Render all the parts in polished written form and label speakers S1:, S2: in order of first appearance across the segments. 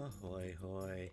S1: Ahoy, hoy.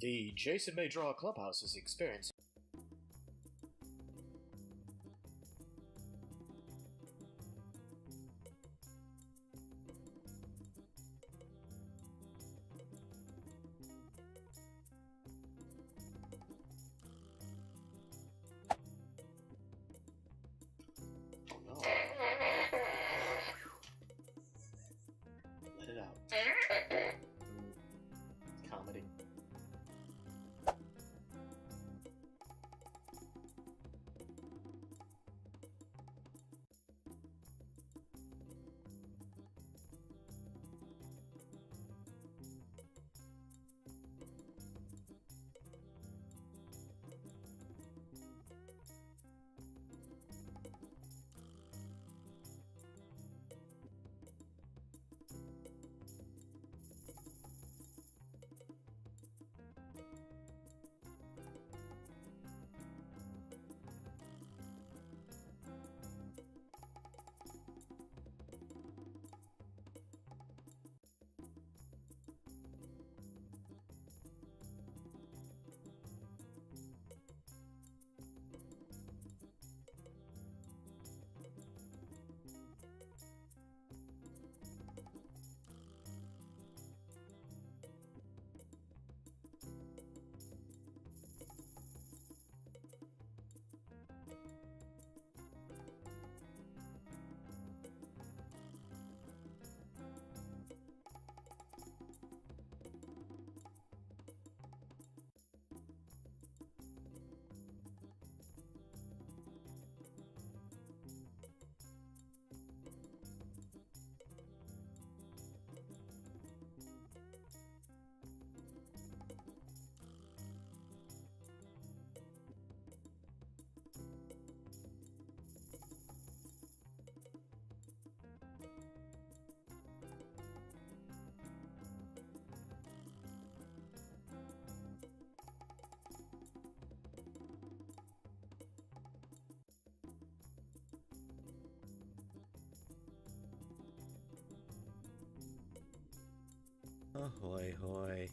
S1: The Jason May Draw Clubhouse is experiencing. Oh no. Let it out. Comedy.
S2: Ahoy hoy.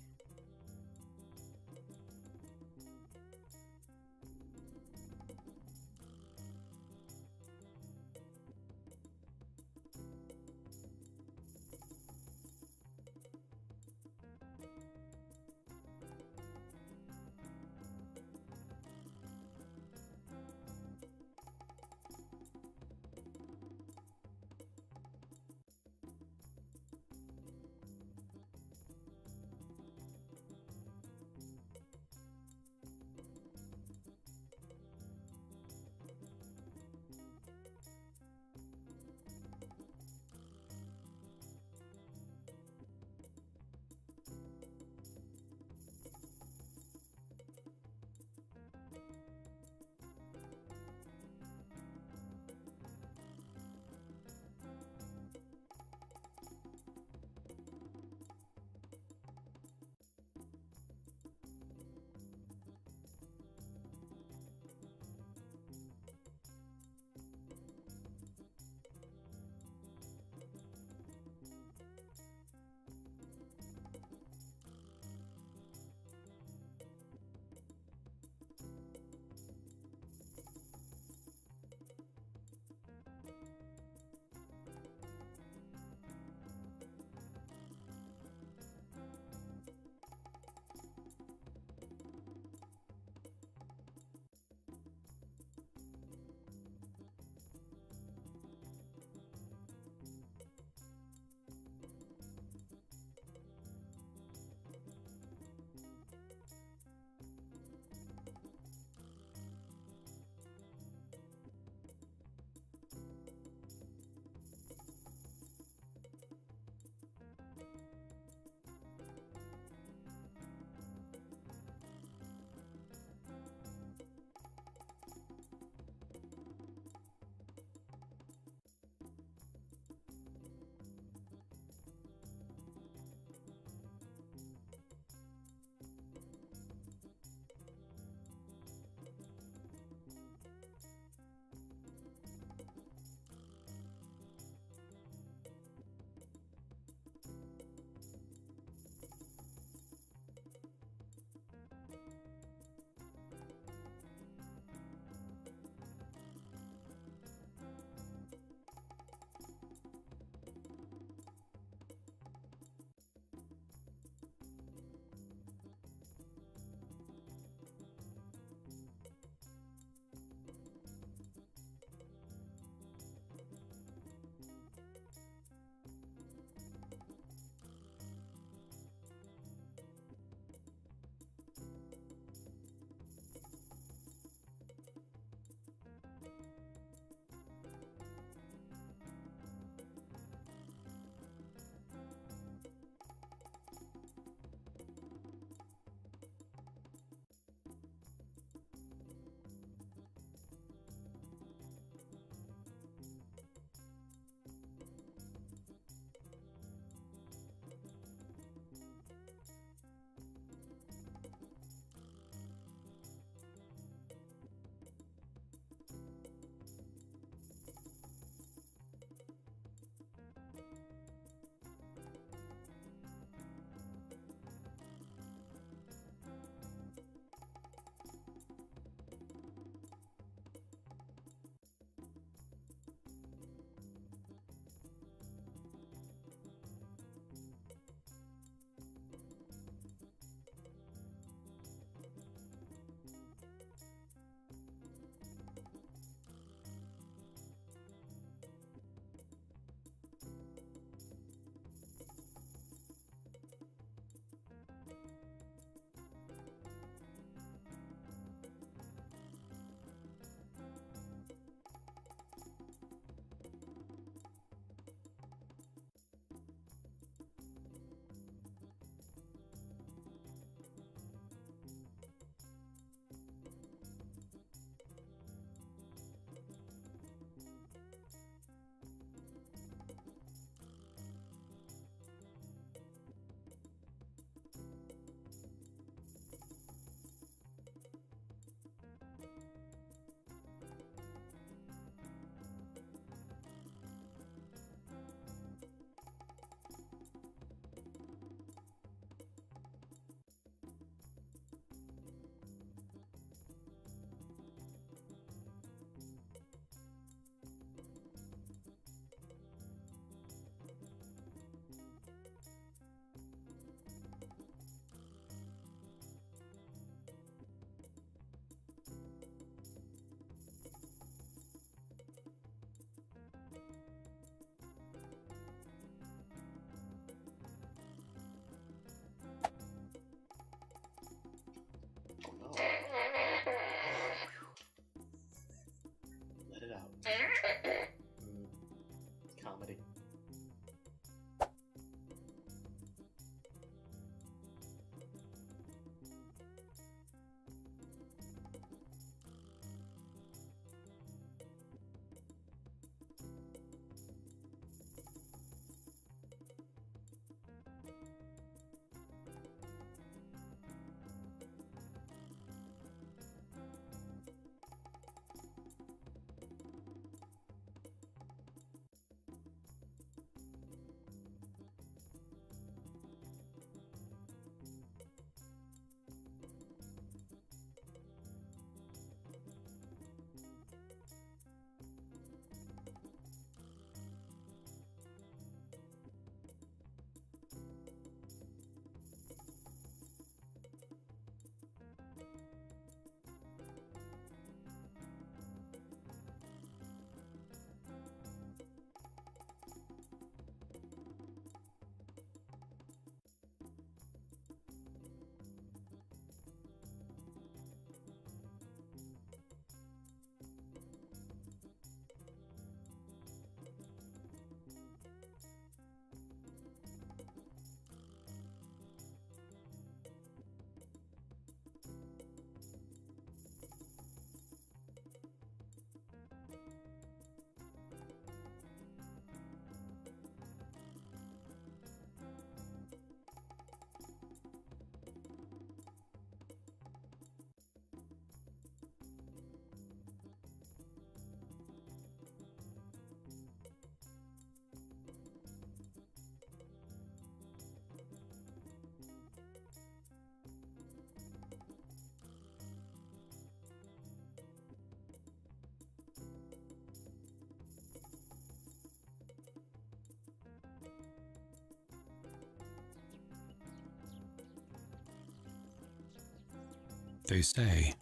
S2: They say,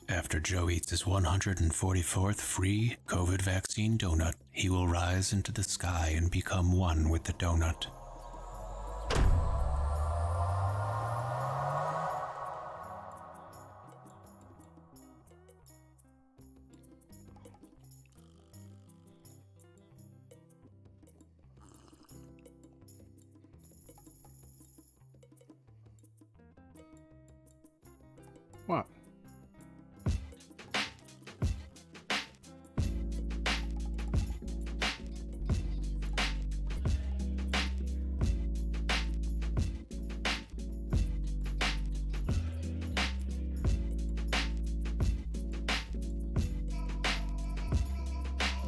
S2: after Joe eats his 144th free COVID vaccine donut, he will rise into the sky and become one with the donut.
S3: What?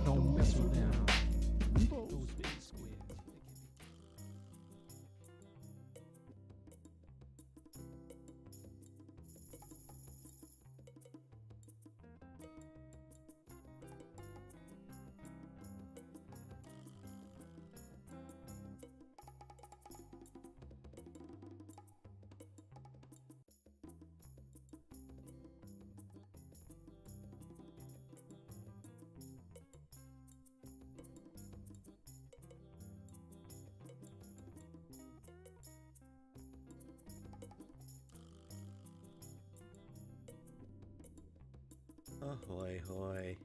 S3: Don't mess with them. Those big squids.
S4: Ahoy, hoy.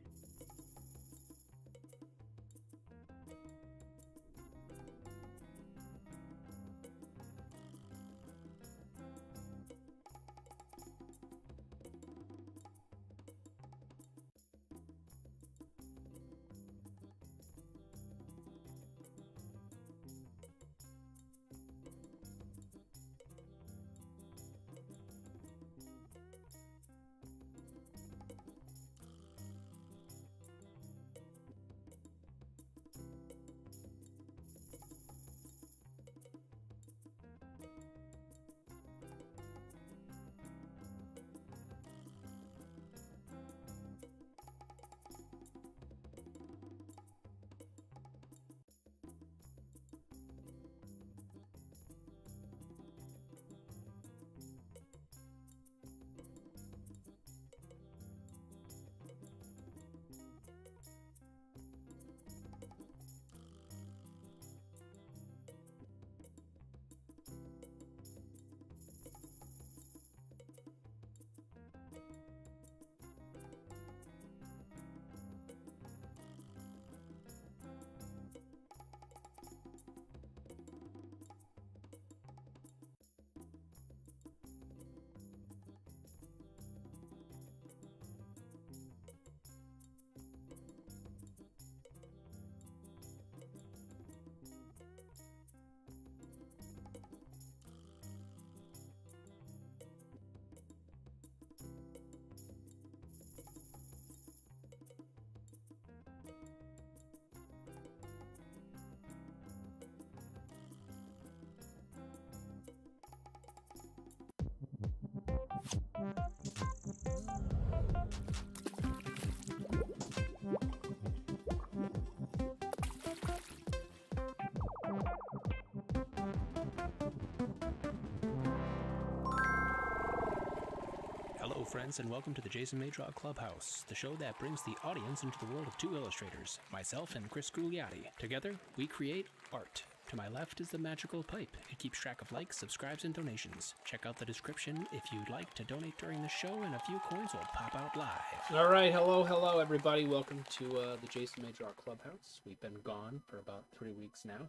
S5: Hello, friends, and welcome to the Jason May Draw Clubhouse, the show that brings the audience into the world of two illustrators, myself and Chris Gugliotti. Together, we create art. To my left is the magical pipe. It keeps track of likes, subscribes, and donations. Check out the description if you'd like to donate during the show, and a few coins will pop out live.
S3: All right, hello, everybody. Welcome to the Jason May Draw Clubhouse. We've been gone for about 3 weeks now.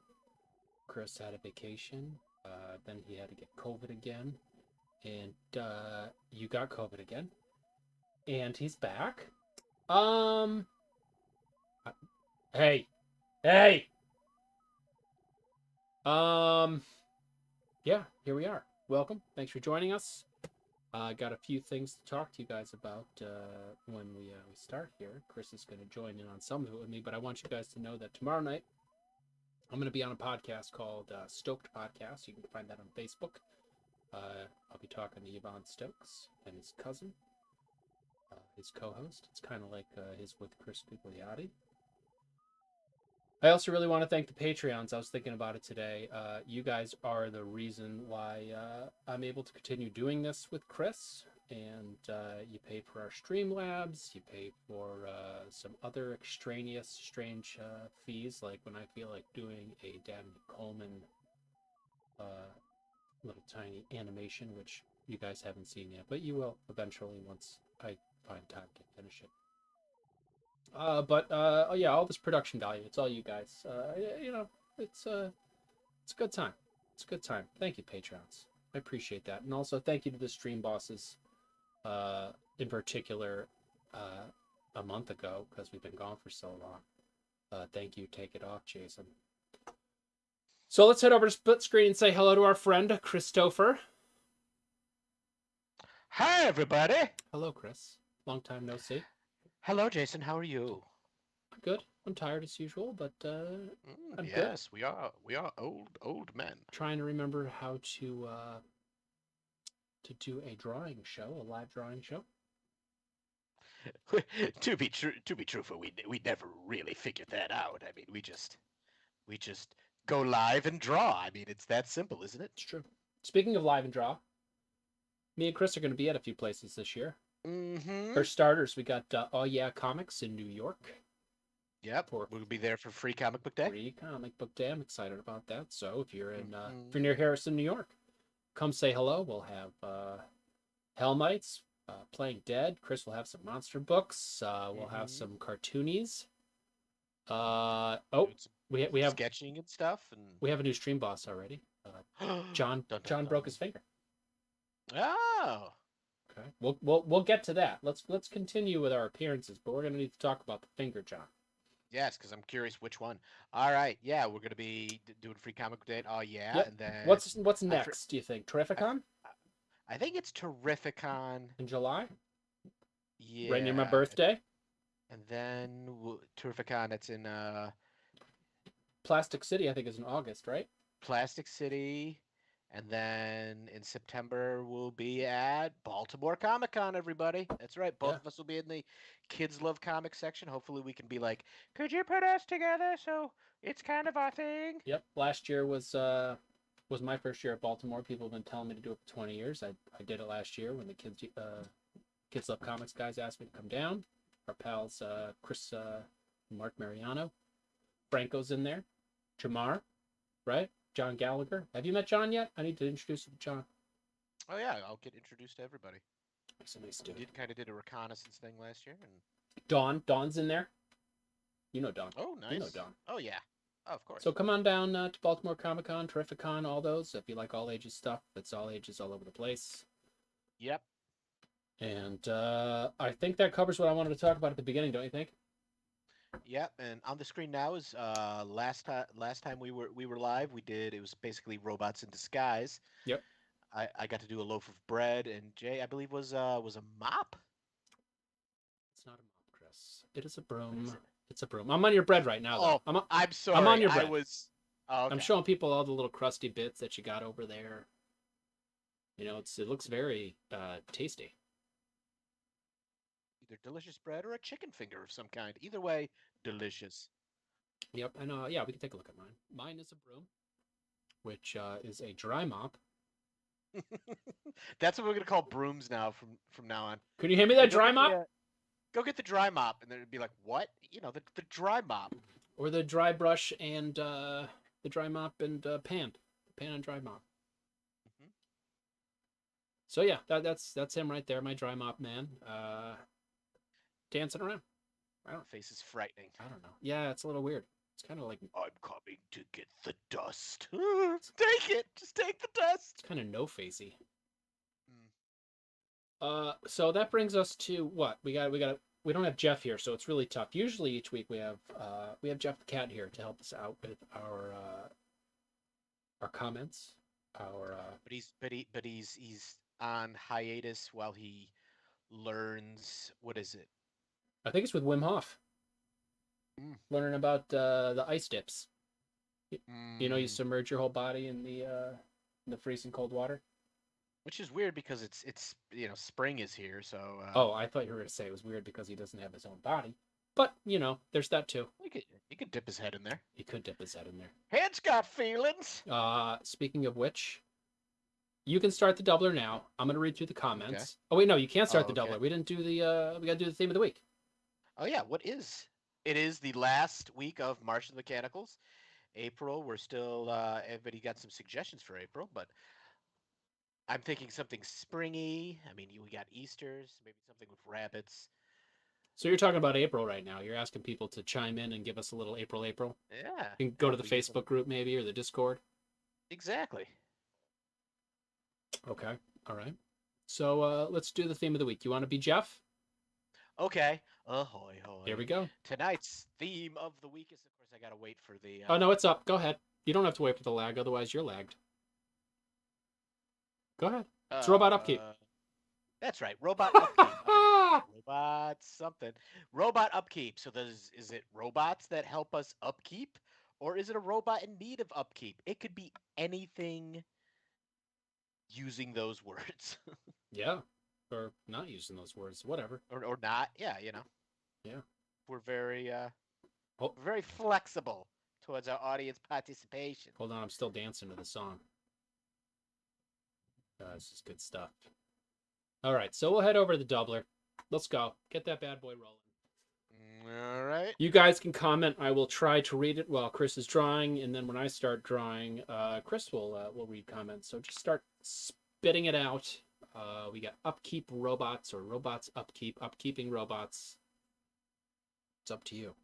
S3: Chris had a vacation, then he had to get COVID again, and you got COVID again, and he's back. Hey. Yeah, here we are. Welcome. Thanks for joining us. Got a few things to talk to you guys about when we start here. Chris is going to join in on some of it with me, but I want you guys to know that tomorrow night I'm going to be on a podcast called Stoked Podcast. You can find that on Facebook. I'll be talking to Yvonne Stokes and his cousin, his co-host. It's kind of like his with Chris Gugliotti. I also really want to thank the Patreons. I was thinking about it today. You guys are the reason why I'm able to continue doing this with Chris. and you pay for our Streamlabs. You pay for some other extraneous, strange fees, like when I feel like doing a Dabney Coleman little tiny animation, which you guys haven't seen yet, but you will eventually once I find time to finish it. Oh yeah, all this production value, it's all you guys. You know, it's a good time. It's a good time. Thank you, Patrons. I appreciate that. And also thank you to the stream bosses, in particular, a month ago, because we've been gone for so long. Thank you. Take it off, Jason. So let's head over to split screen and say hello to our friend, Christopher.
S6: Hi, everybody.
S3: Hello, Chris. Long time no see.
S6: Hello, Jason. How are you?
S3: Good. I'm tired as usual, but I'm
S6: yes, good. We are old men.
S3: Trying to remember how to do a drawing show, a live drawing show.
S6: to be truthful, we never really figured that out. I mean, we just go live and draw. I mean, it's that simple, isn't it?
S3: It's true. Speaking of live and draw, me and Chris are going to be at a few places this year.
S6: Mm-hmm.
S3: For starters, we got Oh Yeah Comics in New York.
S6: Yep, we'll be there for Free Comic Book Day.
S3: Free Comic Book Day. I'm excited about that. So if you're in, if you're near Harrison, New York, come say hello. We'll have Hellmites, Playing Dead. Chris will have some monster books. We'll have some cartoonies. We have
S6: sketching and stuff, and
S3: we have a new stream boss already. John broke his finger.
S6: Oh.
S3: Okay. We'll get to that. Let's continue with our appearances, but we're gonna need to talk about the finger, John.
S6: Yes, because I'm curious which one. All right, yeah, we're gonna be doing Free Comic Book Day. Oh yeah,
S3: yep.
S6: And then
S3: what's next? Do you think Terrificon?
S6: I think it's Terrificon
S3: in July.
S6: Yeah,
S3: right near my birthday.
S6: And then Terrificon. It's in
S3: Plastic City. I think is in August, right?
S6: Plastic City. And then in September, we'll be at Baltimore Comic Con, everybody. That's right. Both of us will be in the Kids Love Comics section. Hopefully we can be like, could you put us together so it's kind of our thing?
S3: Yep. Last year was my first year at Baltimore. People have been telling me to do it for 20 years. I did it last year when the Kids Love Comics guys asked me to come down. Our pals, Chris, Mark Mariano. Franco's in there. Jamar, right? John Gallagher. Have you met John yet? I need to introduce you to John.
S6: Oh yeah, I'll get introduced to everybody.
S3: He's a nice dude.
S6: We did a reconnaissance thing last year. And
S3: Dawn's in there. You know Dawn.
S6: Oh, nice.
S3: You know Dawn.
S6: Oh yeah. Oh, of course.
S3: So come on down to Baltimore Comic Con, Terrificon, all those. If you like all ages stuff, it's all ages all over the place.
S6: Yep.
S3: And I think that covers what I wanted to talk about at the beginning, don't you think?
S6: Yep, and on the screen now is last time we were live. It was basically robots in disguise.
S3: Yep.
S6: I got to do a loaf of bread, and Jay, I believe, was a mop.
S3: It's not a mop, Chris. It is a broom. It's a broom. I'm on your bread right now. Though.
S6: Oh, I'm sorry.
S3: I'm on your bread.
S6: I was. Oh, okay.
S3: I'm showing people all the little crusty bits that you got over there. You know, it looks very tasty.
S6: Either delicious bread or a chicken finger of some kind. Either way, delicious.
S3: Yep, and yeah, we can take a look at mine. Mine is a broom, which is a dry mop.
S6: That's what we're gonna call brooms now from now on.
S3: Can you hand me that dry mop?
S6: Go get the dry mop, and then it'd be like, what? You know, the dry mop.
S3: Or the dry brush and the dry mop and pan and dry mop.
S6: Mm-hmm.
S3: So yeah, that's him right there, my dry mop man. Dancing around.
S6: Face is frightening.
S3: I don't know. Yeah, it's a little weird. It's kind of like
S6: I'm coming to get the dust. Take it. Just take the dust.
S3: It's kind of no-facey. So that brings us to what we don't have Jeff here, so it's really tough. Usually each week we have Jeff the Cat here to help us out with our comments.
S6: But he's on hiatus while he learns. What is it?
S3: I think it's with Wim Hof. Learning about the ice dips. You know, you submerge your whole body in the freezing cold water.
S6: Which is weird because it's spring is here, so.
S3: Oh, I thought you were going to say it was weird because he doesn't have his own body. But there's that too.
S6: He could dip his head in there.
S3: He could dip his head in there.
S6: Head's got feelings.
S3: Speaking of which, You can start the doubler now. I'm gonna read through the comments.
S6: Okay.
S3: Oh wait, no, you can't start
S6: Oh,
S3: the
S6: okay.
S3: doubler. We didn't do the. We gotta do the theme of the week.
S6: Oh yeah, what is? It is the last week of March of the Mechanicals. April, we're still. Everybody got some suggestions for April, but I'm thinking something springy. I mean, we got Easter's, maybe something with rabbits.
S3: So you're talking about April right now. You're asking people to chime in and give us a little April.
S6: Yeah.
S3: You can go
S6: yeah,
S3: to the
S6: we get some-
S3: Facebook group maybe or the Discord.
S6: Exactly.
S3: Okay. All right. So let's do the theme of the week. You want to be Jeff?
S6: Okay. Ahoy, hoy.
S3: Here we go.
S6: Tonight's theme of the week is, of course, I gotta wait for the.
S3: Oh no, it's up. Go ahead. You don't have to wait for the lag, otherwise you're lagged. Go ahead. It's robot upkeep.
S6: That's right, robot upkeep. Robot something. Robot upkeep. So is it robots that help us upkeep, or is it a robot in need of upkeep? It could be anything using those words.
S3: Yeah. Or not using those words. Whatever.
S6: or not. Yeah,
S3: Yeah.
S6: We're very
S3: Oh.
S6: very flexible towards our audience participation.
S3: Hold on, I'm still dancing to the song. This is good stuff. All right, so we'll head over to the doubler. Let's go. Get that bad boy rolling.
S6: All right.
S3: You guys can comment. I will try to read it while Chris is drawing, and then when I start drawing, Chris will read comments. So just start spitting it out. We got upkeep robots or robots upkeep, upkeeping robots. It's up to you.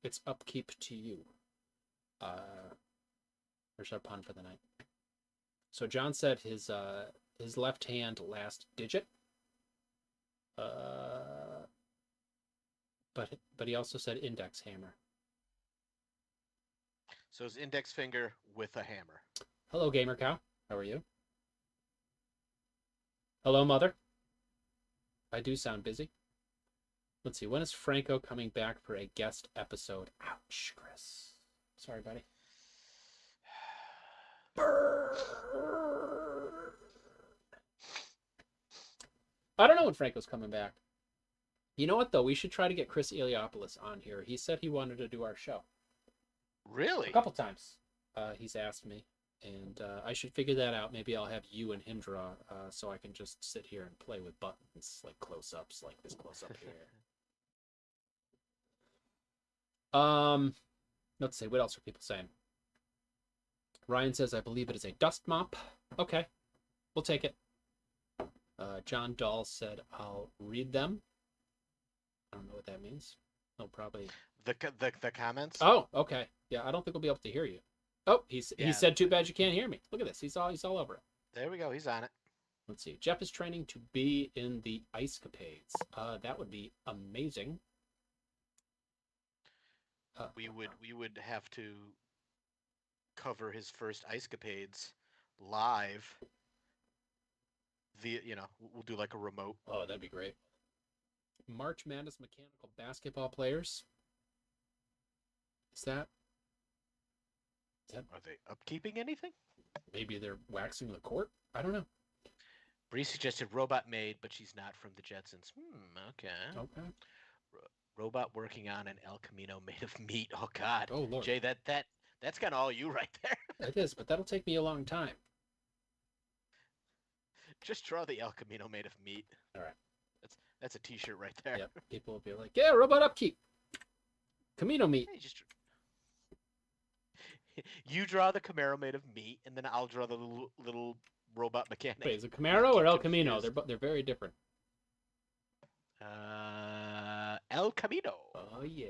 S3: It's upkeep to you. There's our pun for the night. So John said his left hand last digit. But he also said index hammer.
S6: So his index finger with a hammer.
S3: Hello, Gamer Cow. How are you? Hello, Mother. I do sound busy. Let's see. When is Franco coming back for a guest episode? Ouch, Chris. Sorry, buddy. I don't know when Franco's coming back. You know what, though? We should try to get Chris Iliopoulos on here. He said he wanted to do our show.
S6: Really?
S3: A couple times. He's asked me. And I should figure that out. Maybe I'll have you and him draw so I can just sit here and play with buttons, like close-ups, like this close-up here. Let's see. What else are people saying? Ryan says, I believe it is a dust mop. Okay. We'll take it. John Dahl said, I'll read them. I don't know what that means. Oh, probably.
S6: The comments?
S3: Oh, okay. Yeah, I don't think we'll be able to hear you. Oh, he said, too bad you can't hear me. Look at this. He's all over it.
S6: There we go. He's on it.
S3: Let's see. Jeff is training to be in the Ice Capades. That would be amazing.
S6: We would have to cover his first Ice Capades live. We'll do like a remote.
S3: Oh, that'd be great. March Madness mechanical basketball players. Is that?
S6: Are they upkeeping anything?
S3: Maybe they're waxing the court? I don't know.
S6: Bree suggested robot made, but she's not from the Jetsons. Okay.
S3: Okay.
S6: Robot working on an El Camino made of meat. Oh God.
S3: Oh Lord.
S6: Jay, that's kind of all you right there.
S3: It is, but that'll take me a long time.
S6: Just draw the El Camino made of meat.
S3: All right.
S6: That's a T-shirt right there.
S3: Yep. People will be like, yeah, robot upkeep. Camino meat.
S6: Hey, you draw the Camaro made of meat, and then I'll draw the little robot mechanic.
S3: Wait, is it Camaro or El Camino? They're very different.
S6: El Camino.
S3: Oh yeah.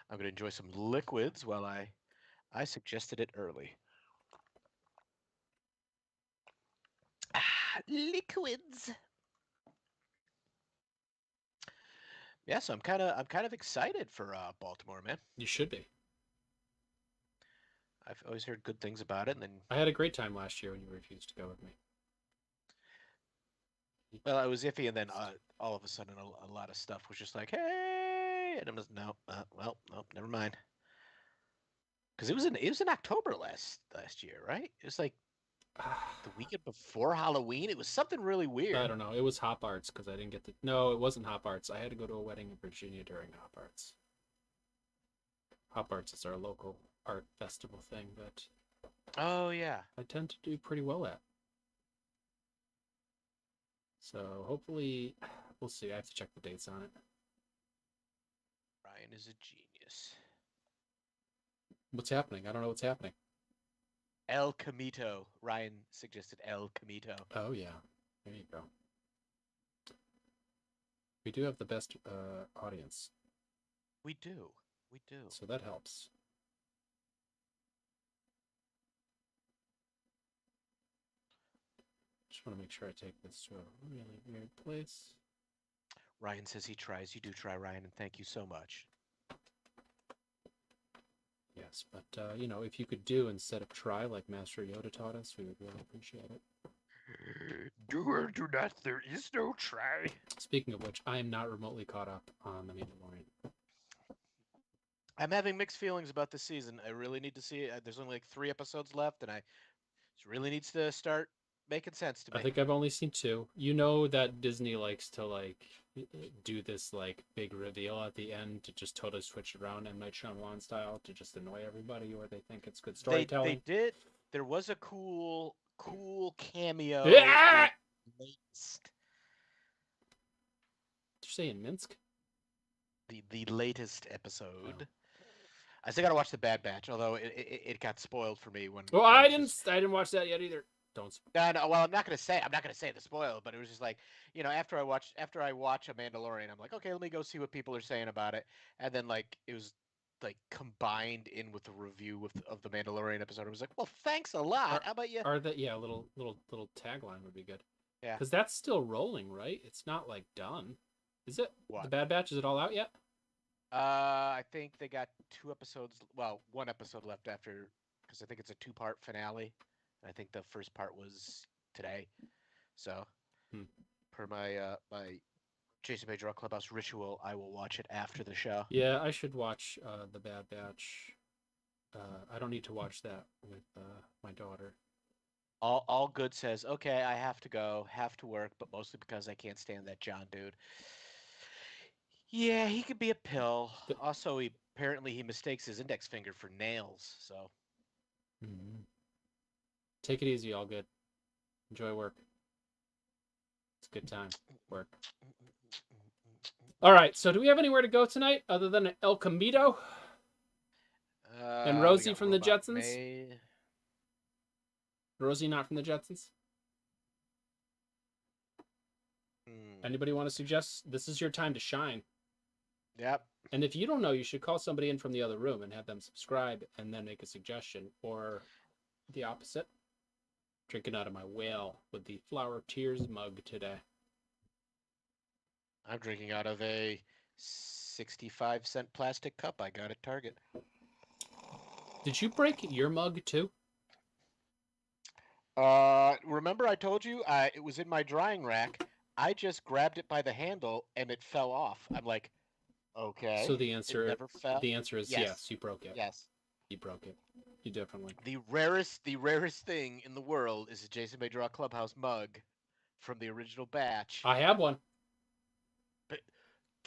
S6: I'm gonna enjoy some liquids while I suggested it early. Liquids. Yeah, so I'm kind of excited for Baltimore, man.
S3: You should be.
S6: I've always heard good things about it, and then
S3: I had a great time last year when you refused to go with me.
S6: well, I was iffy, and then all of a sudden, a lot of stuff was just like, "Hey," and I'm just no, never mind. Because it was in October last year, right? It was like the weekend before Halloween. It was something really weird.
S3: I don't know. It was Hop Arts because I didn't get to. No, it wasn't Hop Arts. I had to go to a wedding in Virginia during Hop Arts. Hop Arts is our local art festival thing that
S6: Oh yeah.
S3: I tend to do pretty well at. So hopefully, we'll see. I have to check the dates on it.
S6: Ryan is a genius.
S3: What's happening? I don't know what's happening.
S6: El Camito. Ryan suggested El Camito.
S3: Oh yeah, there you go. We do have the best audience,
S6: We do. We do.
S3: so that helps. Just want to make sure I take this to a really weird place.
S6: Ryan says he tries. You do try, Ryan, and thank you so much.
S3: Yes, but you know, if you could do instead of try like Master Yoda taught us, we would really appreciate it.
S6: Do or do not. There is no try.
S3: Speaking of which, I am not remotely caught up on The Mandalorian.
S6: I'm having mixed feelings about this season. I really need to see it. There's only like 3 episodes left, and it really needs to start making sense to me.
S3: I think I've only seen 2. You know that Disney likes to like do this like big reveal at the end to just totally switch it around M. Night Shyamalan style to just annoy everybody, or they think it's good storytelling.
S6: They did. There was a cool cameo.
S3: Yeah!
S6: Latest.
S3: Did you say in Minsk?
S6: The latest episode. I still gotta watch the Bad Batch, although it got spoiled for me when.
S3: Well, I didn't watch that yet either. Don't.
S6: No, well, I'm not gonna say the spoil, but it was just like, you know, after I watch a Mandalorian, I'm like, okay, let me go see what people are saying about it, and then like it was like combined in with the review of the Mandalorian episode. I was like, well, thanks a lot. How about you?
S3: Are that a little tagline would be good.
S6: Yeah.
S3: Because that's still rolling, right? It's not like done, is it?
S6: What?
S3: The Bad Batch, is it all out yet?
S6: I think they got 2 episodes. Well, 1 episode left after, because I think it's a 2-part finale. And I think the first part was today. So, per my my Jason May Draw Clubhouse ritual, I will watch it after the show.
S3: Yeah, I should watch the Bad Batch. I don't need to watch that with my daughter.
S6: All good says, okay, I have to go, have to work, but mostly because I can't stand that John dude. Yeah, he could be a pill. Also, apparently he mistakes his index finger for nails. So,
S3: take it easy, all good. Enjoy work. It's a good time. Work. All right. So, do we have anywhere to go tonight other than El Camito and Rosie from the Jetsons?
S6: May.
S3: Rosie not from the Jetsons. Anybody want to suggest? This is your time to shine.
S6: Yep.
S3: And if you don't know, you should call somebody in from the other room and have them subscribe and then make a suggestion. Or the opposite. Drinking out of my whale with the Flower Tears mug today.
S6: I'm drinking out of a 65-cent plastic cup I got at Target.
S3: Did you break your mug too?
S6: Remember I told you it was in my drying rack. I just grabbed it by the handle and it fell off. I'm like, okay.
S3: So the answer is
S6: Yes.
S3: yes, you broke it.
S6: Yes.
S3: You broke it. You definitely.
S6: The rarest thing in the world is a Jason May Draw Clubhouse mug from the original batch.
S3: I have one.
S6: But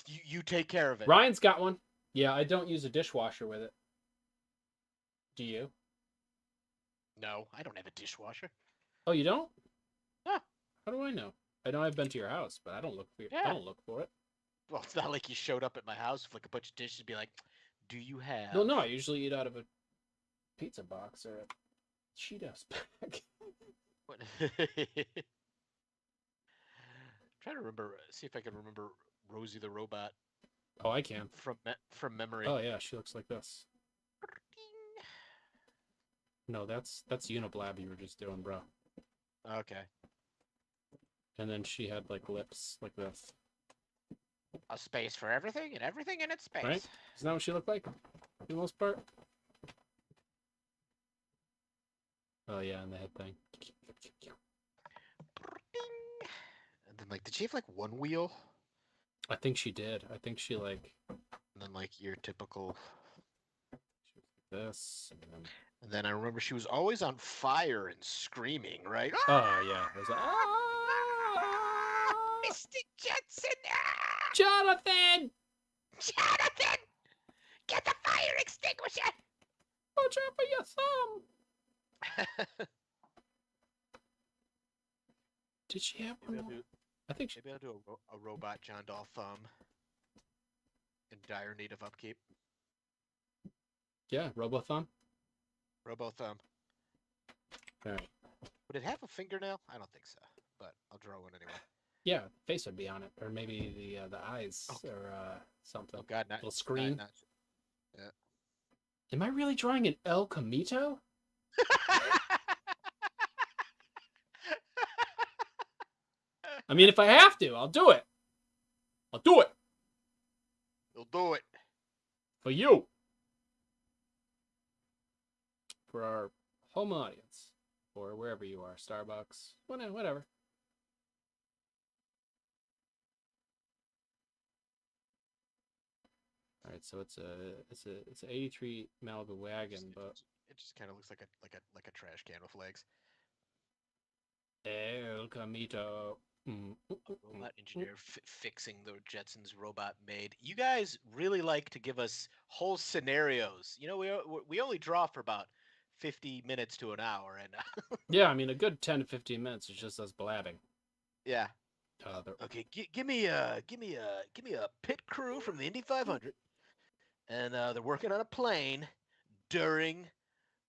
S6: you take care of it.
S3: Ryan's got one. Yeah, I don't use a dishwasher with it. Do you?
S6: No, I don't have a dishwasher.
S3: Oh, you don't?
S6: Yeah.
S3: How do I know? I know I've been to your house, but I don't look for it.
S6: Yeah.
S3: I don't look for it.
S6: Well, it's not like you showed up at my house with like a bunch of dishes and be like, do you have...
S3: No, I usually eat out of a pizza box or a Cheetos bag.
S6: What? Trying to remember, see if I can remember Rosie the robot.
S3: Oh, I can.
S6: From memory.
S3: Oh yeah, she looks like this. No, that's Uniblab you were just doing, bro.
S6: Okay.
S3: And then she had like lips like this.
S6: A space for everything and everything in its space.
S3: Right? Isn't that what she looked like? For the most part? Oh yeah, and the head thing.
S6: And then like, did she have like one wheel?
S3: I think she did. I think she like...
S6: And then like your typical...
S3: This.
S6: And then I remember she was always on fire and screaming, right?
S3: Oh yeah. It was like,
S6: Mr. Jetson! Ah!
S3: Jonathan!
S6: Jonathan! Get the fire extinguisher!
S3: Watch out for your thumb! Did she have one
S6: Maybe I'll
S3: more?
S6: do.
S3: I think she.
S6: Maybe I'll do a robot John Doll thumb in dire need of upkeep.
S3: Yeah, Robothon.
S6: Robo thumb.
S3: All right.
S6: Would it have a fingernail? I don't think so, but I'll draw one anyway.
S3: Yeah, face would be on it, or maybe the eyes,
S6: Oh.
S3: or something.
S6: Oh God, not
S3: Little screen.
S6: Not.
S3: Am I really drawing an El Camito? I mean, if I have to, I'll do it. I'll do it
S6: You'll do it.
S3: for you, for our home audience, or wherever you are, Starbucks, whatever. All right, so it's an '83 Malibu wagon, but
S6: It just kind of looks like a trash can with legs.
S3: El Camito.
S6: Robot engineer fixing the Jetsons robot made. You guys really like to give us whole scenarios. You know, we only draw for about 50 minutes to an hour, and
S3: Yeah, I mean, a good 10 to 15 minutes is just us blabbing.
S6: yeah.
S3: They're-
S6: Okay, give me a pit crew from the Indy 500, and they're working on a plane during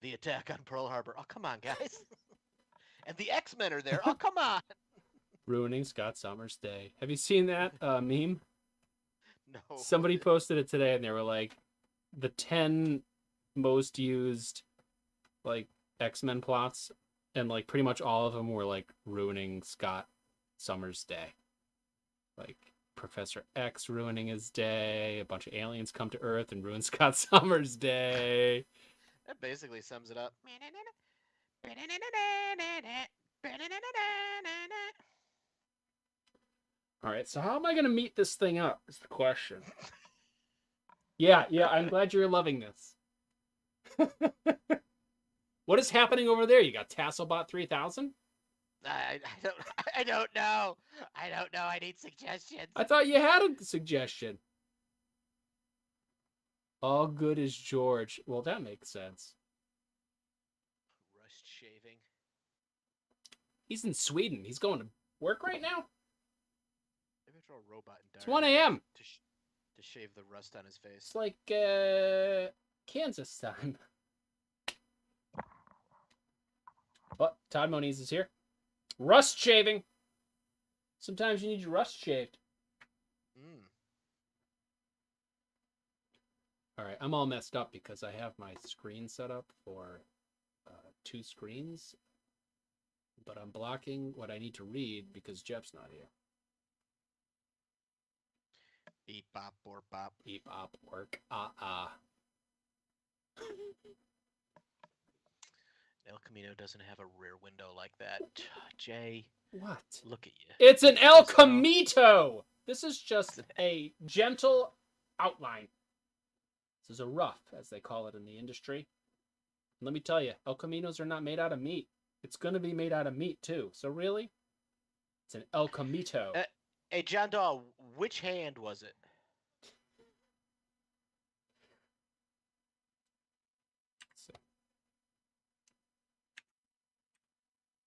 S6: the attack on Pearl Harbor. Oh, come on, guys. And the X-Men are there. Oh, come on.
S3: Ruining Scott Summers' day. Have you seen that meme?
S6: No.
S3: Somebody posted it today, and they were like, the 10 most used like X-Men plots, and like pretty much all of them were like ruining Scott Summers' day. Like Professor X ruining his day, a bunch of aliens come to Earth and ruin Scott Summers' day.
S6: That basically sums it up.
S3: All right, so how am I going to meet this thing up is the question. Yeah, I'm glad you're loving this. What is happening over there? You got Tasselbot 3000?
S6: I don't know. I don't know. I need suggestions.
S3: I thought you had a suggestion. All good as George. Well, that makes sense.
S6: Rust shaving.
S3: He's in Sweden. He's going to work right now?
S6: Maybe I'll draw a robot in
S3: It's 1 a.m.
S6: To shave the rust on his face.
S3: It's like Kansas time. Oh, Todd Moniz is here. Rust shaving. Sometimes you need your rust shaved. All right, I'm all messed up because I have my screen set up for 2 screens, but I'm blocking what I need to read because Jeff's not here.
S6: Beep bop or bop.
S3: Beep op work.
S6: El Camino doesn't have a rear window like that. Jay,
S3: What?
S6: look at you.
S3: It's an El
S6: It's
S3: Camito. This is just a gentle outline. This is a rough, as they call it in the industry. And let me tell you, El Caminos are not made out of meat. It's going to be made out of meat, too. So really, it's an El Camito.
S6: Hey, John Doll, which hand was it?
S3: Let's see.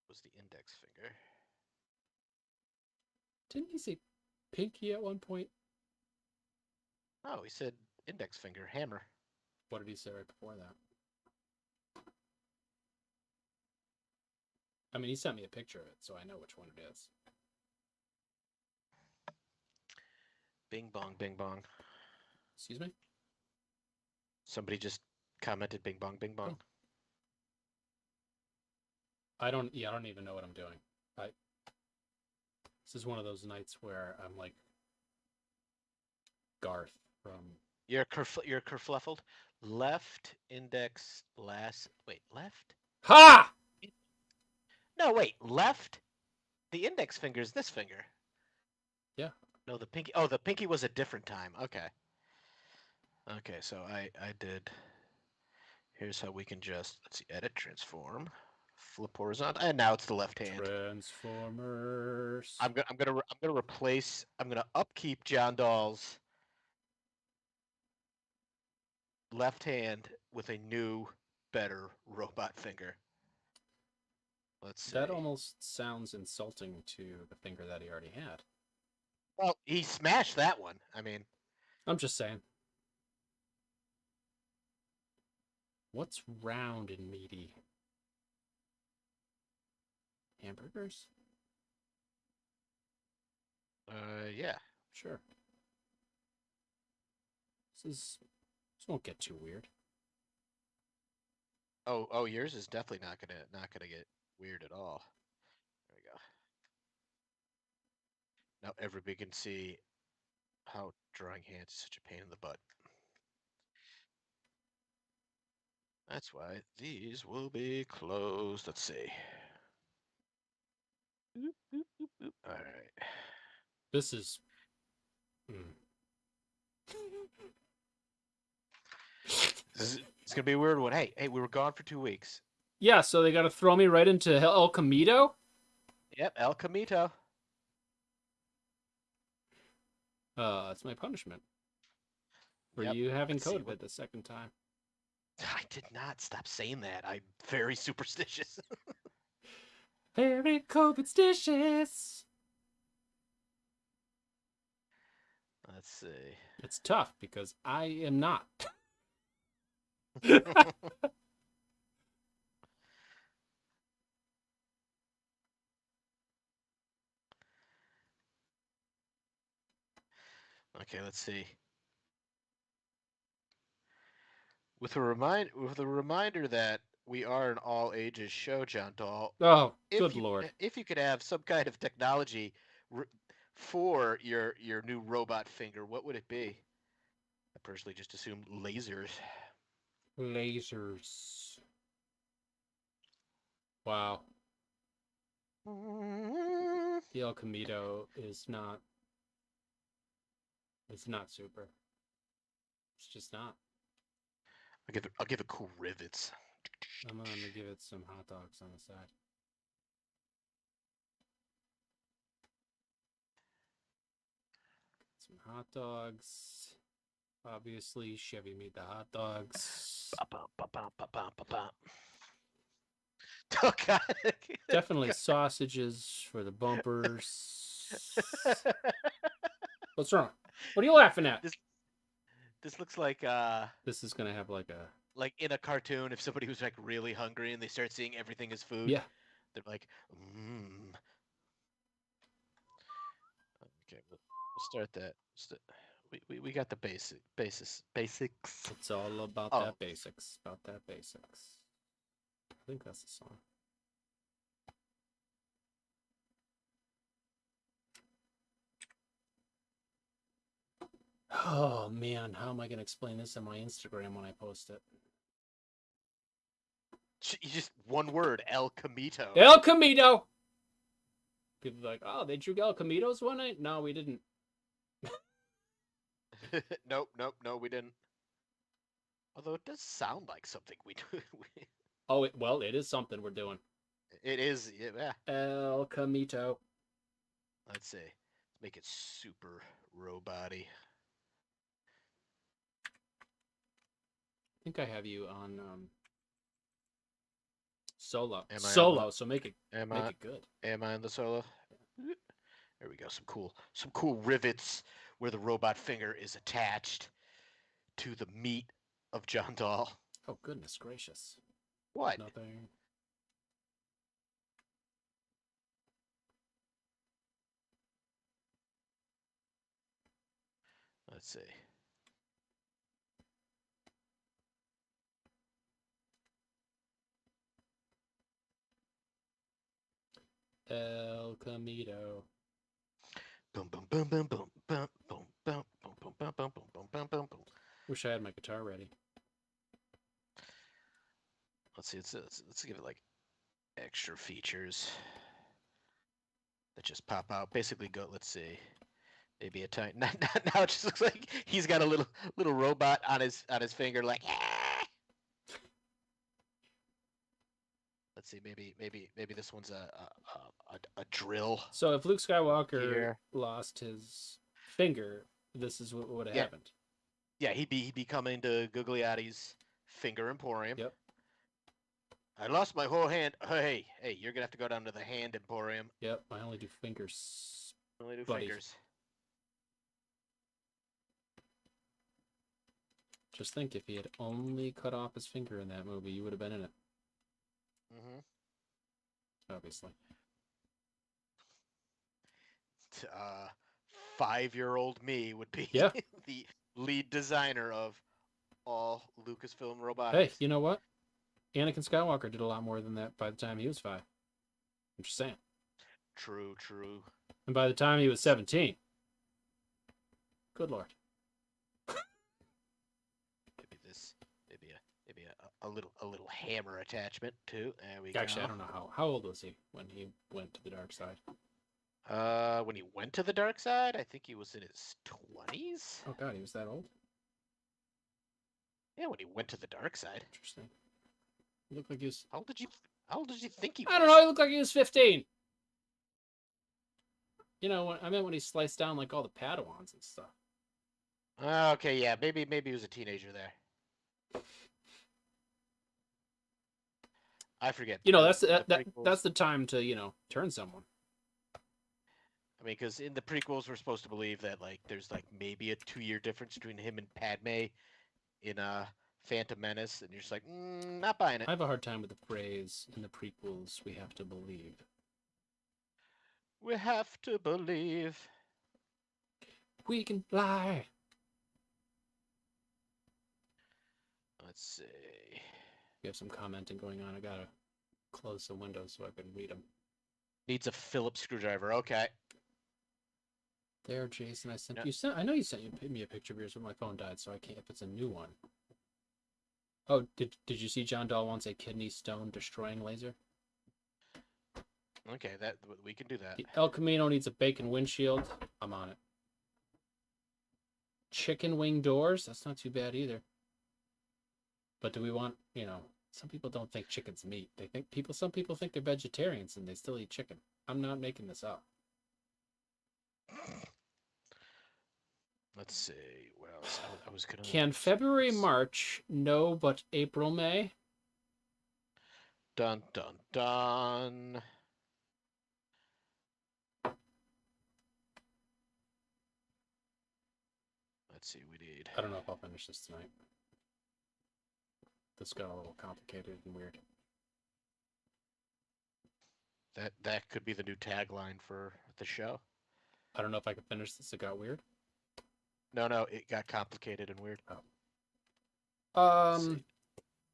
S6: Was the index finger.
S3: Didn't he say pinky at one point?
S6: Oh, he said index finger, hammer.
S3: What did he say right before that? I mean, he sent me a picture of it, so I know which one it is.
S6: Bing bong, bing bong.
S3: Excuse me?
S6: Somebody just commented bing bong, bing bong.
S3: I don't even know what I'm doing. This is one of those nights where I'm like Garth from...
S6: You're kerfluffled. Left index last. Wait, left?
S3: Ha!
S6: No, wait, left? The index finger is this finger.
S3: Yeah.
S6: No, the pinky. Oh, the pinky was a different time. Okay. Okay, so I did. Here's how we can just, let's see, edit, transform, flip horizontal, and now it's the left hand.
S3: Transformers.
S6: I'm gonna upkeep John Doll's left hand with a new, better robot finger. Let's see.
S3: That almost sounds insulting to the finger that he already had.
S6: Well, he smashed that one. I mean,
S3: I'm just saying. What's round and meaty? Hamburgers?
S6: yeah.
S3: Sure. This won't get too weird.
S6: Oh, yours is definitely not gonna get weird at all. There we go. Now everybody can see how drawing hands is such a pain in the butt. That's why these will be closed. Let's see. All right.
S3: This is.
S6: It's gonna be a weird one. Hey, we were gone for 2 weeks.
S3: Yeah, so they got to throw me right into El Camino?
S6: Yep, El Camito.
S3: That's my punishment. For
S6: Yep,
S3: you having
S6: let's see
S3: COVID the second time.
S6: I did not stop saying that. I'm very superstitious.
S3: Very COVID-stitious.
S6: Let's see.
S3: It's tough because I am not.
S6: Okay, let's see. With a reminder that we are an all ages show, John Dahl.
S3: Oh,
S6: If
S3: good
S6: you,
S3: lord.
S6: If you could have some kind of technology for your new robot finger, what would it be? I personally just assumed lasers.
S3: Lasers. Wow. The El Camino is not. It's not super. It's just not.
S6: I'll give it cool rivets.
S3: I'm gonna give it some hot dogs on the side. Some hot dogs. Obviously, Chevy made the hot dogs.
S6: Oh God!
S3: Definitely sausages for the bumpers. What's wrong? What are you laughing at?
S6: This looks like
S3: This is gonna have like a
S6: in a cartoon if somebody was like really hungry and they start seeing everything as food.
S3: yeah.
S6: They're like, mmm. Okay, we'll start that. We got the basics.
S3: It's all about
S6: Oh.
S3: that basics. About that basics. I think that's the song. Oh man, how am I gonna explain this on my Instagram when I post it?
S6: You just one word, El Camito.
S3: El Camino. People are like, oh, they drew El Caminos one night? No, we didn't.
S6: Nope, no, we didn't. Although it does sound like something we do.
S3: Oh, well, it is something we're doing.
S6: It is, yeah.
S3: El Camino.
S6: Let's see. Let's make it super robot-y.
S3: I think I have you on solo.
S6: Am I
S3: Solo, so make it good.
S6: Am I on the solo? There we go. Some cool rivets where the robot finger is attached to the meat of John Dahl.
S3: Oh goodness gracious.
S6: What?
S3: Nothing.
S6: Let's see.
S3: El Camino.
S6: Boom, boom, boom, boom, boom, boom, boom, boom, boom, boom, boom, boom, boom, boom, boom, boom.
S3: Wish I had my guitar ready.
S6: Let's see. Let's give it like extra features that just pop out. Basically, go. Let's see. Maybe a tiny. Now it just looks like he's got a little robot on his finger, like. Ah! Let's see. Maybe this one's a drill.
S3: So if Luke Skywalker
S6: Here.
S3: lost his finger, this is what would have happened.
S6: Yeah, he'd be coming to Gugliotti's Finger Emporium.
S3: Yep.
S6: I lost my whole hand. Hey, you're gonna have to go down to the hand emporium.
S3: Yep, I only do fingers.
S6: Only do
S3: Buddy.
S6: fingers.
S3: Just think, if he had only cut off his finger in that movie, you would have been in it.
S6: Mm-hmm.
S3: Obviously.
S6: 5-year-old me would be
S3: Yeah.
S6: the lead designer of all Lucasfilm
S3: Hey,
S6: robotics.
S3: you know what? Anakin Skywalker did a lot more than that by the time he was 5. I'm just saying.
S6: True.
S3: And by the time he was 17. Good lord.
S6: Maybe a little hammer attachment too. There we
S3: Actually,
S6: go.
S3: I don't know how old was he when he went to the dark side?
S6: When he went to the dark side, I think he was in his 20s.
S3: Oh god, he was that old?
S6: Yeah, when he went to the dark side.
S3: Interesting. He looked like he was...
S6: How old did you think he was?
S3: I don't know, he looked like he was 15. You know, I meant when he sliced down like all the Padawans and stuff.
S6: Okay, yeah, maybe he was a teenager there. I forget.
S3: You know, that's
S6: prequels-
S3: that's the time to, you know, turn someone.
S6: I mean, because in the prequels, we're supposed to believe that like there's like maybe a 2-year difference between him and Padme in Phantom Menace, and you're just like, not buying it.
S3: I have a hard time with the phrase in the prequels, we have to believe.
S6: We have to believe.
S3: We can fly.
S6: Let's see.
S3: We have some commenting going on. I gotta close some windows so I can read them.
S6: Needs a Phillips screwdriver. Okay.
S3: There, Jason, I sent
S6: Yeah.
S3: you. I know you sent me a picture of yours when my phone died, so I can't. If it's a new one. Oh, did you see John Dahl wants a kidney stone destroying laser?
S6: Okay, that we can do that.
S3: El Camino needs a bacon windshield. I'm on it. Chicken wing doors. That's not too bad either. But do we want, you know, some people don't think chicken's meat. Some people think they're vegetarians and they still eat chicken. I'm not making this up.
S6: Let's see. What else? I was gonna.
S3: Can February, March? No, but April, May?
S6: Dun dun dun. Let's see. We need.
S3: I don't know if I'll finish this tonight. This got a little complicated and weird.
S6: That could be the new tagline for the show.
S3: I don't know if I can finish this. It got weird.
S6: No, it got complicated and weird.
S3: Oh.
S6: Let's see.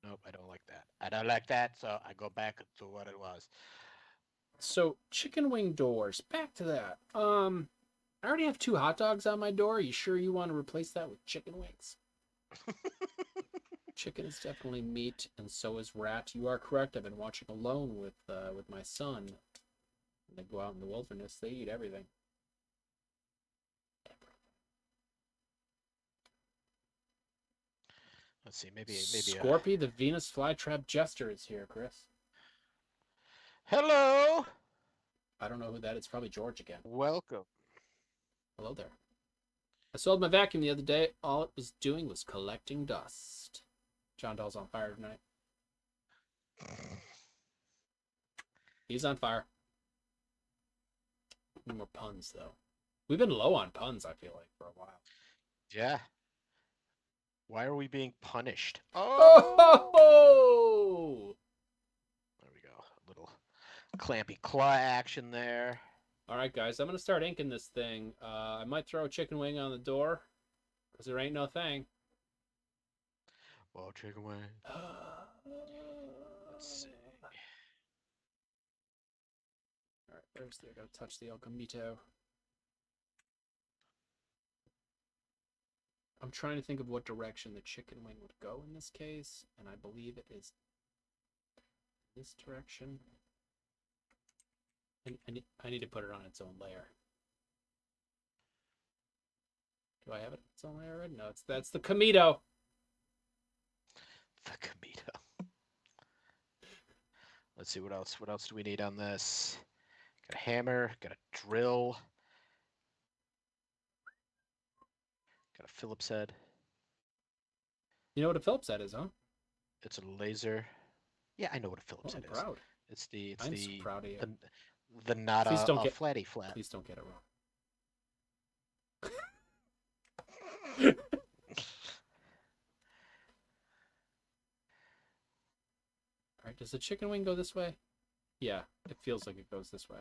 S6: Nope, I don't like that. I don't like that, so I go back to what it was.
S3: So chicken wing doors. Back to that. I already have 2 hot dogs on my door. Are you sure you want to replace that with chicken wings? Chicken is definitely meat, and so is rat. You are correct. I've been watching Alone with my son. When they go out in the wilderness, they eat everything.
S6: Let's see, maybe.
S3: Scorpy, the Venus flytrap jester, is here, Chris.
S6: Hello.
S3: I don't know who that is. Probably George again.
S6: Welcome.
S3: Hello there. I sold my vacuum the other day. All it was doing was collecting dust. John Dahl's on fire tonight. He's on fire. No more puns, though. We've been low on puns, I feel like, for a while.
S6: Yeah. Why are we being punished?
S3: Oh!
S6: There we go. A little clampy claw action there.
S3: All right, guys. I'm going to start inking this thing. I might throw a chicken wing on the door, because there ain't no thing.
S6: Well, chicken wing. Let's see.
S3: All right, I got to touch the El Camito. I'm trying to think of what direction the chicken wing would go in this case, and I believe it is this direction. And I need to put it on its own layer. Do I have it on its own layer already? No, that's the Camito.
S6: The Camito. Let's see what else. What else do we need on this? Got a hammer. Got a drill. Got a Phillips head.
S3: You know what a Phillips head is, huh?
S6: It's a laser. Yeah, I know what a Phillips
S3: Well,
S6: head
S3: I'm
S6: is.
S3: proud.
S6: It's
S3: I'm
S6: the
S3: so proud of you.
S6: the not
S3: Please
S6: a,
S3: don't
S6: a
S3: get
S6: flatty flat.
S3: Please don't get it wrong. All right, does the chicken wing go this way? Yeah, it feels like it goes this way.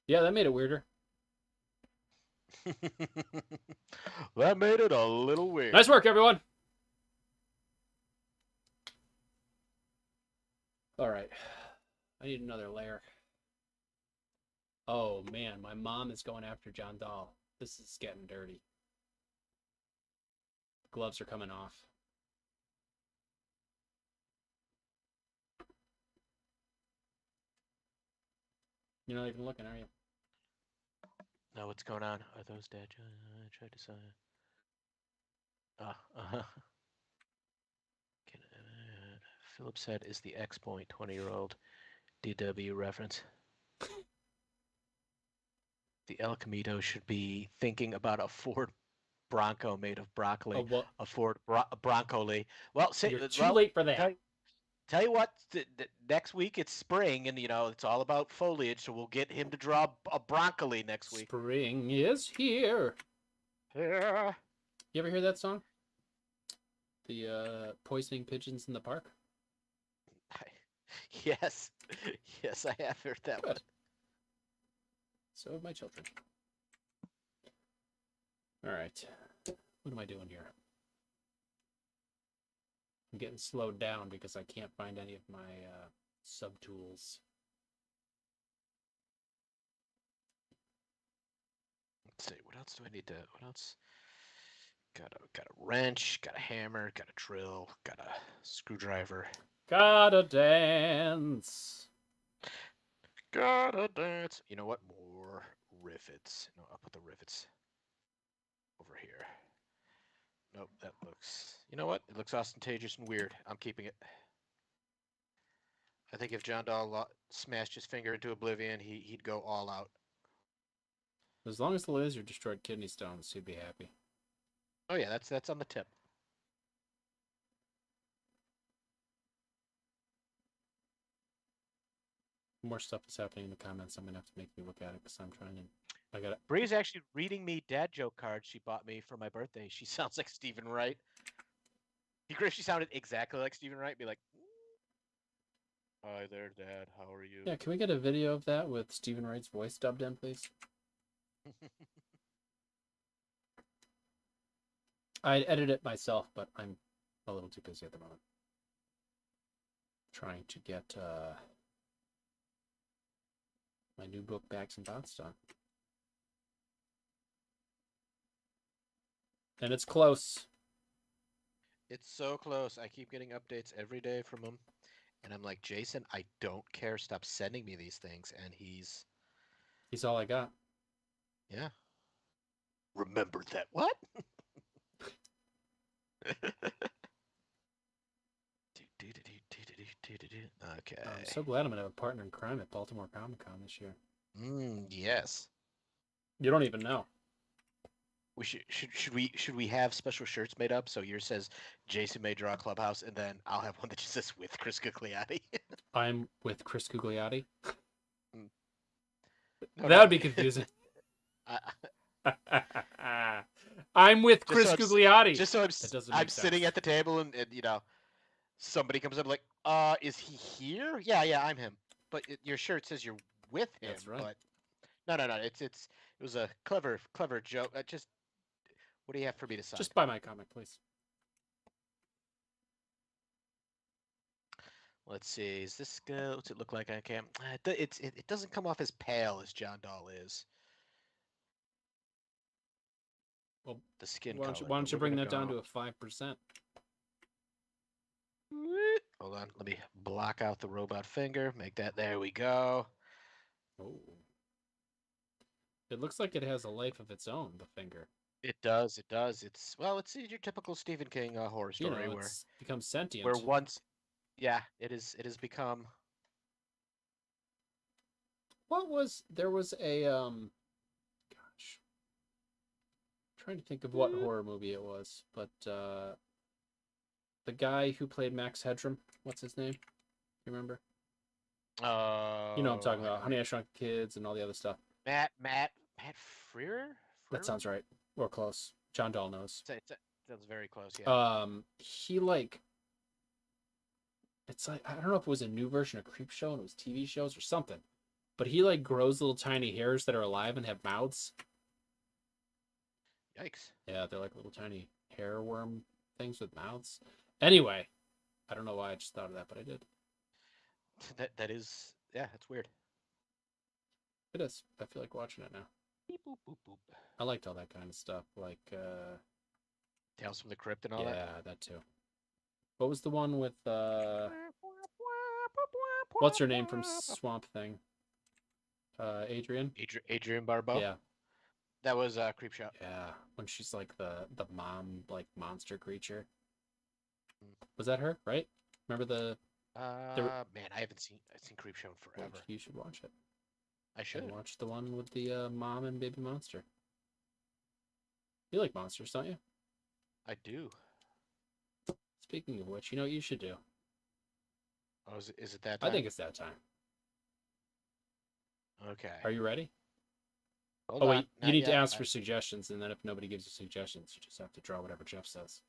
S3: Yeah, that made it weirder.
S6: That made it a little weird.
S3: Nice work, everyone. All right, I need another layer. Oh man, my mom is going after John Dahl. This is getting dirty. Gloves are coming off. You're not even looking, are you?
S6: No, what's going on? Are those dead? I tried to sign. Uh-huh. Phillips head is the X-Point 20-year-old DW reference. The El Camino should be thinking about a Ford Bronco made of broccoli.
S3: Oh, what?
S6: A Ford Broccoli. Well,
S3: You're too late for that.
S6: Tell you what, next week it's spring, and it's all about foliage, so we'll get him to draw a broccoli next week.
S3: Spring is here.
S6: Yeah.
S3: You ever hear that song? The poisoning pigeons in the park?
S6: Yes. Yes, I have heard that one.
S3: So have my children. All right. What am I doing here? I'm getting slowed down because I can't find any of my subtools.
S6: Let's see, what else do I need to, what else? Got a wrench, got a hammer, got a drill, got a screwdriver.
S3: Gotta dance.
S6: Gotta dance. You know what? More rivets. No, I'll put the rivets over here. Nope, that looks... You know what? It looks ostentatious and weird. I'm keeping it. I think if John Dahl smashed his finger into oblivion, he'd go all out.
S3: As long as the laser destroyed kidney stones, he'd be happy.
S6: Oh yeah, that's on the tip.
S3: More stuff is happening in the comments. I'm gonna have to make me look at it because I'm trying to. I got it.
S6: Bree's actually reading me dad joke cards she bought me for my birthday. She sounds like Stephen Wright. She sounded exactly like Stephen Wright. Be like, "Hi there, Dad. How are you?"
S3: Yeah, can we get a video of that with Stephen Wright's voice dubbed in, please? I'd edit it myself, but I'm a little too busy at the moment. Trying to get my new book, Bags and Bots, done. And it's close.
S6: It's so close. I keep getting updates every day from him. And I'm like, Jason, I don't care. Stop sending me these things. And he's
S3: all I got.
S6: Yeah. Remember that. What? Okay.
S3: I'm so glad I'm going to have a partner in crime at Baltimore Comic Con this year.
S6: Yes.
S3: You don't even know.
S6: We should we have special shirts made up? So yours says Jason may draw a clubhouse, and then I'll have one that just says with Chris Gugliotti.
S3: I'm with Chris Gugliotti.
S6: No,
S3: that would be confusing. I'm with Chris Gugliotti.
S6: Just so I'm sitting at the table, and somebody comes up like, is he here? Yeah, I'm him. But your shirt says you're with him.
S3: That's right.
S6: But no. It was a clever joke. What do you have for me to sign?
S3: Just buy my comic, please.
S6: Let's see. Is this good? What's it look like? I can't. It doesn't come off as pale as John Dahl is.
S3: Well,
S6: the skin
S3: why
S6: color.
S3: don't you bring that down to a 5%?
S6: Hold on. Let me block out the robot finger. Make that. There we go.
S3: Oh. It looks like it has a life of its own, the finger.
S6: It does. It's your typical Stephen King horror story where
S3: it's become sentient.
S6: Where once, yeah, it has become.
S3: There was a gosh, I'm trying to think of what horror movie it was, but The guy who played Max Headroom. What's his name? You remember?
S6: Oh,
S3: You know what I'm talking
S6: I know
S3: about. Honey, I Shrunk the Kids and all the other stuff.
S6: Matt Freer?
S3: That sounds right. Or close. John Dahl knows.
S6: Sounds very close. Yeah.
S3: He like. It's like I don't know if it was a new version of Creep Show and it was TV shows or something, but he like grows little tiny hairs that are alive and have mouths.
S6: Yikes.
S3: Yeah, they're like little tiny hair worm things with mouths. Anyway, I don't know why I just thought of that, but I did.
S6: That is, yeah, that's weird.
S3: It is. I feel like watching it now.
S6: Beep, boop, boop, boop.
S3: I liked all that kind of stuff, like
S6: Tales from the Crypt and all that.
S3: yeah, that too. What was the one with what's her name from Swamp Thing? Adrian?
S6: Adrian Barbeau.
S3: Yeah.
S6: That was Creep Show.
S3: Yeah, when she's like the mom like monster creature. Was that her? Right? Remember the?
S6: Man, I've seen Creep Show in forever.
S3: You should watch it.
S6: I should
S3: watch the one with the mom and baby monster. You like monsters, don't you?
S6: I do.
S3: Speaking of which, you know what you should do?
S6: Oh, is it that time?
S3: I think it's that time.
S6: Okay.
S3: Are you ready?
S6: Hold
S3: oh
S6: on.
S3: wait, you
S6: Not
S3: need to
S6: yet.
S3: ask for suggestions, and then if nobody gives you suggestions, you just have to draw whatever Jeff says.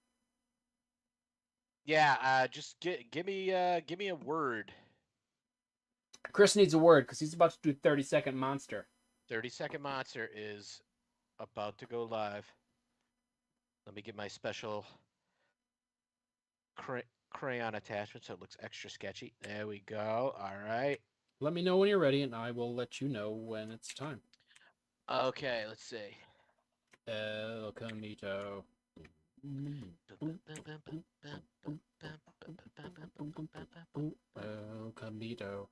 S6: Yeah. Just give me a word.
S3: Chris needs a word because he's about to do 30-second monster.
S6: 30-second monster is about to go live. Let me get my special crayon attachment so it looks extra sketchy. There we go. All right.
S3: Let me know when you're ready, and I will let you know when it's time.
S6: Okay, let's see.
S3: El Camito. El Camito.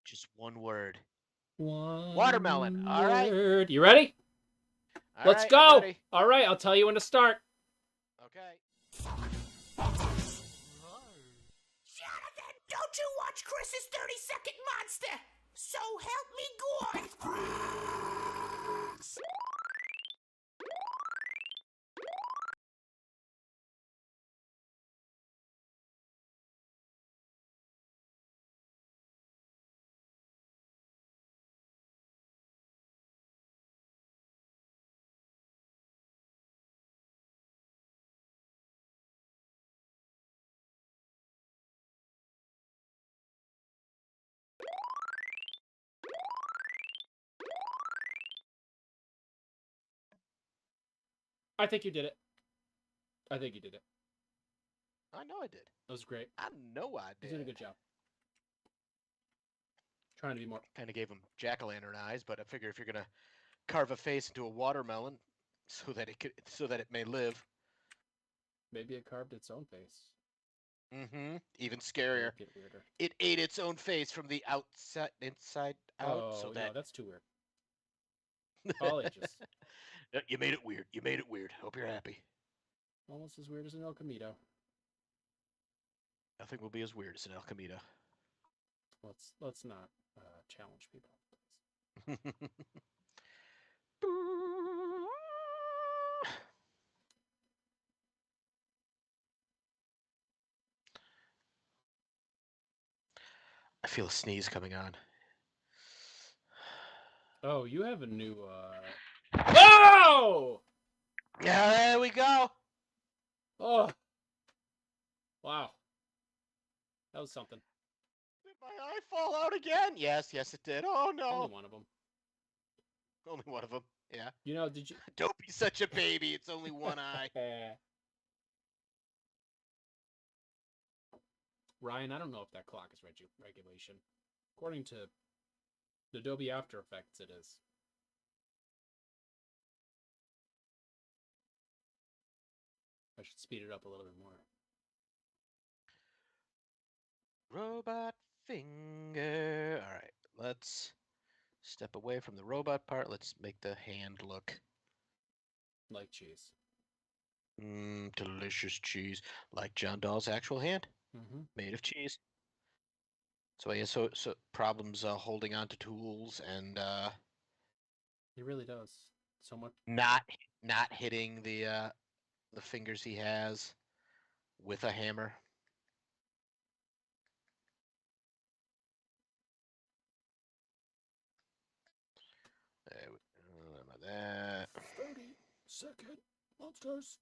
S6: Just one word.
S3: One
S6: Watermelon. All right.
S3: word. You ready?
S6: All
S3: Let's
S6: right,
S3: go.
S6: I'm ready.
S3: All right, I'll tell you when to start.
S6: Okay.
S7: Jonathan, don't you watch Chris's 30-second monster? So help me God.
S3: I think you did it. I think you did it.
S6: I know I did.
S3: That was great.
S6: I know I
S3: You
S6: did.
S3: did a good job. Trying to be more.
S6: Kind of gave him jack-o'-lantern eyes, but I figure if you're gonna carve a face into a watermelon, so that it may live.
S3: Maybe it carved its own face.
S6: Mm-hmm. Even scarier.
S3: Get weirder.
S6: It ate its own face from the inside out.
S3: Oh,
S6: so
S3: no,
S6: that
S3: that's too weird. All ages.
S6: You made it weird. You made it weird. Hope you're happy.
S3: Almost as weird as an El Camito.
S6: Nothing will be as weird as an El Camino.
S3: Let's not challenge people.
S6: I feel a sneeze coming on.
S3: Oh, you have a new Oh!
S6: Yeah, there we go.
S3: Oh. Wow. That was something.
S6: Did my eye fall out again? Yes, it did. Oh no.
S3: Only one of them.
S6: Only one of them. Yeah.
S3: You know, did you
S6: Don't be such a baby. It's only one eye.
S3: Ryan, I don't know if that clock is regulation. According to Adobe After Effects, it is. I should speed it up a little bit more.
S6: Robot finger. All right, let's step away from the robot part. Let's make the hand look
S3: Like cheese.
S6: delicious cheese, like John Dahl's actual hand,
S3: Mm-hmm.
S6: made of cheese. So yeah, so problems holding on to tools and
S3: It really does. So much.
S6: not hitting the the fingers he has with a hammer. That.
S3: 30-second monsters.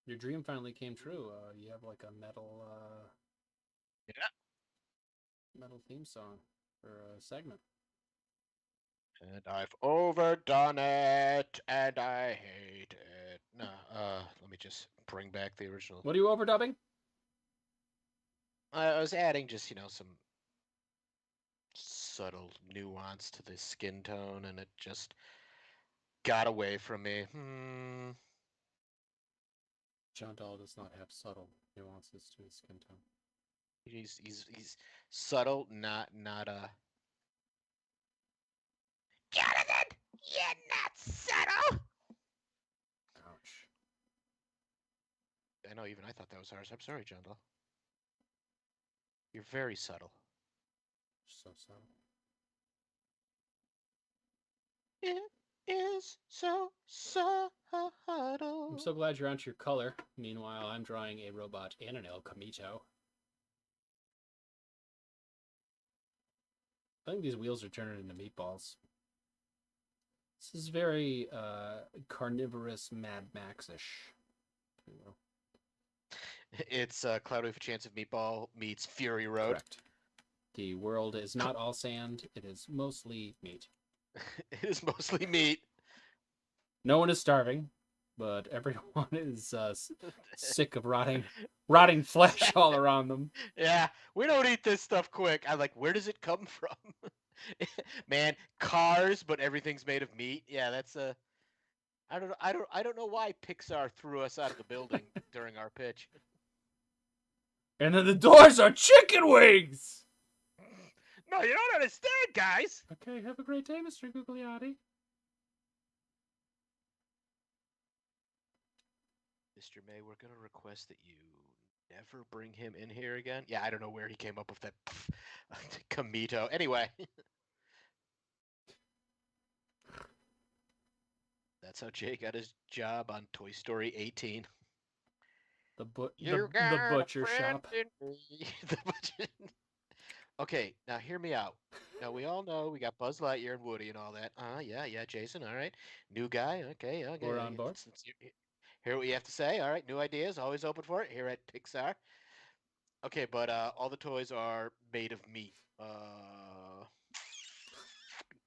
S3: Your dream finally came true. You have like a metal, metal theme song for a segment.
S6: And I've overdone it, and I hate it. No, let me just bring back the original.
S3: What are you overdubbing?
S6: I was adding just, some subtle nuance to the skin tone, and it just got away from me.
S3: John Dahl does not have subtle nuances to his skin tone.
S6: He's subtle, not
S7: Jonathan, you're not subtle.
S3: Ouch.
S6: I know, even I thought that was harsh. I'm sorry, John Dahl. You're very subtle.
S3: So subtle.
S6: It is so subtle.
S3: I'm so glad you're onto your color. Meanwhile, I'm drawing a robot and an El Camito. I think these wheels are turning into meatballs. This is very carnivorous Mad Max-ish.
S6: It's Cloudy with a Chance of Meatball meets Fury Road.
S3: Correct. The world is not all sand. It is mostly meat.
S6: It is mostly meat.
S3: No one is starving, but everyone is sick of rotting flesh all around them.
S6: Yeah, we don't eat this stuff quick. I'm like, where does it come from? Man, cars, but everything's made of meat. Yeah, that's a. I don't know why Pixar threw us out of the building during our pitch.
S3: And then the doors are chicken wings.
S6: No, you don't understand, guys.
S3: Okay, have a great day, Mr. Gugliotti.
S6: Mr. May, we're gonna request that you never bring him in here again. Yeah, I don't know where he came up with that Kamito. Anyway. That's how Jay got his job on Toy Story 18.
S3: The butcher shop.
S6: The butcher. Okay, now hear me out. Now we all know we got Buzz Lightyear and Woody and all that. Yeah, Jason. All right, new guy. Okay.
S3: We're on board.
S6: Let's hear what you have to say. All right, new ideas. Always open for it here at Pixar. Okay, but all the toys are made of meat.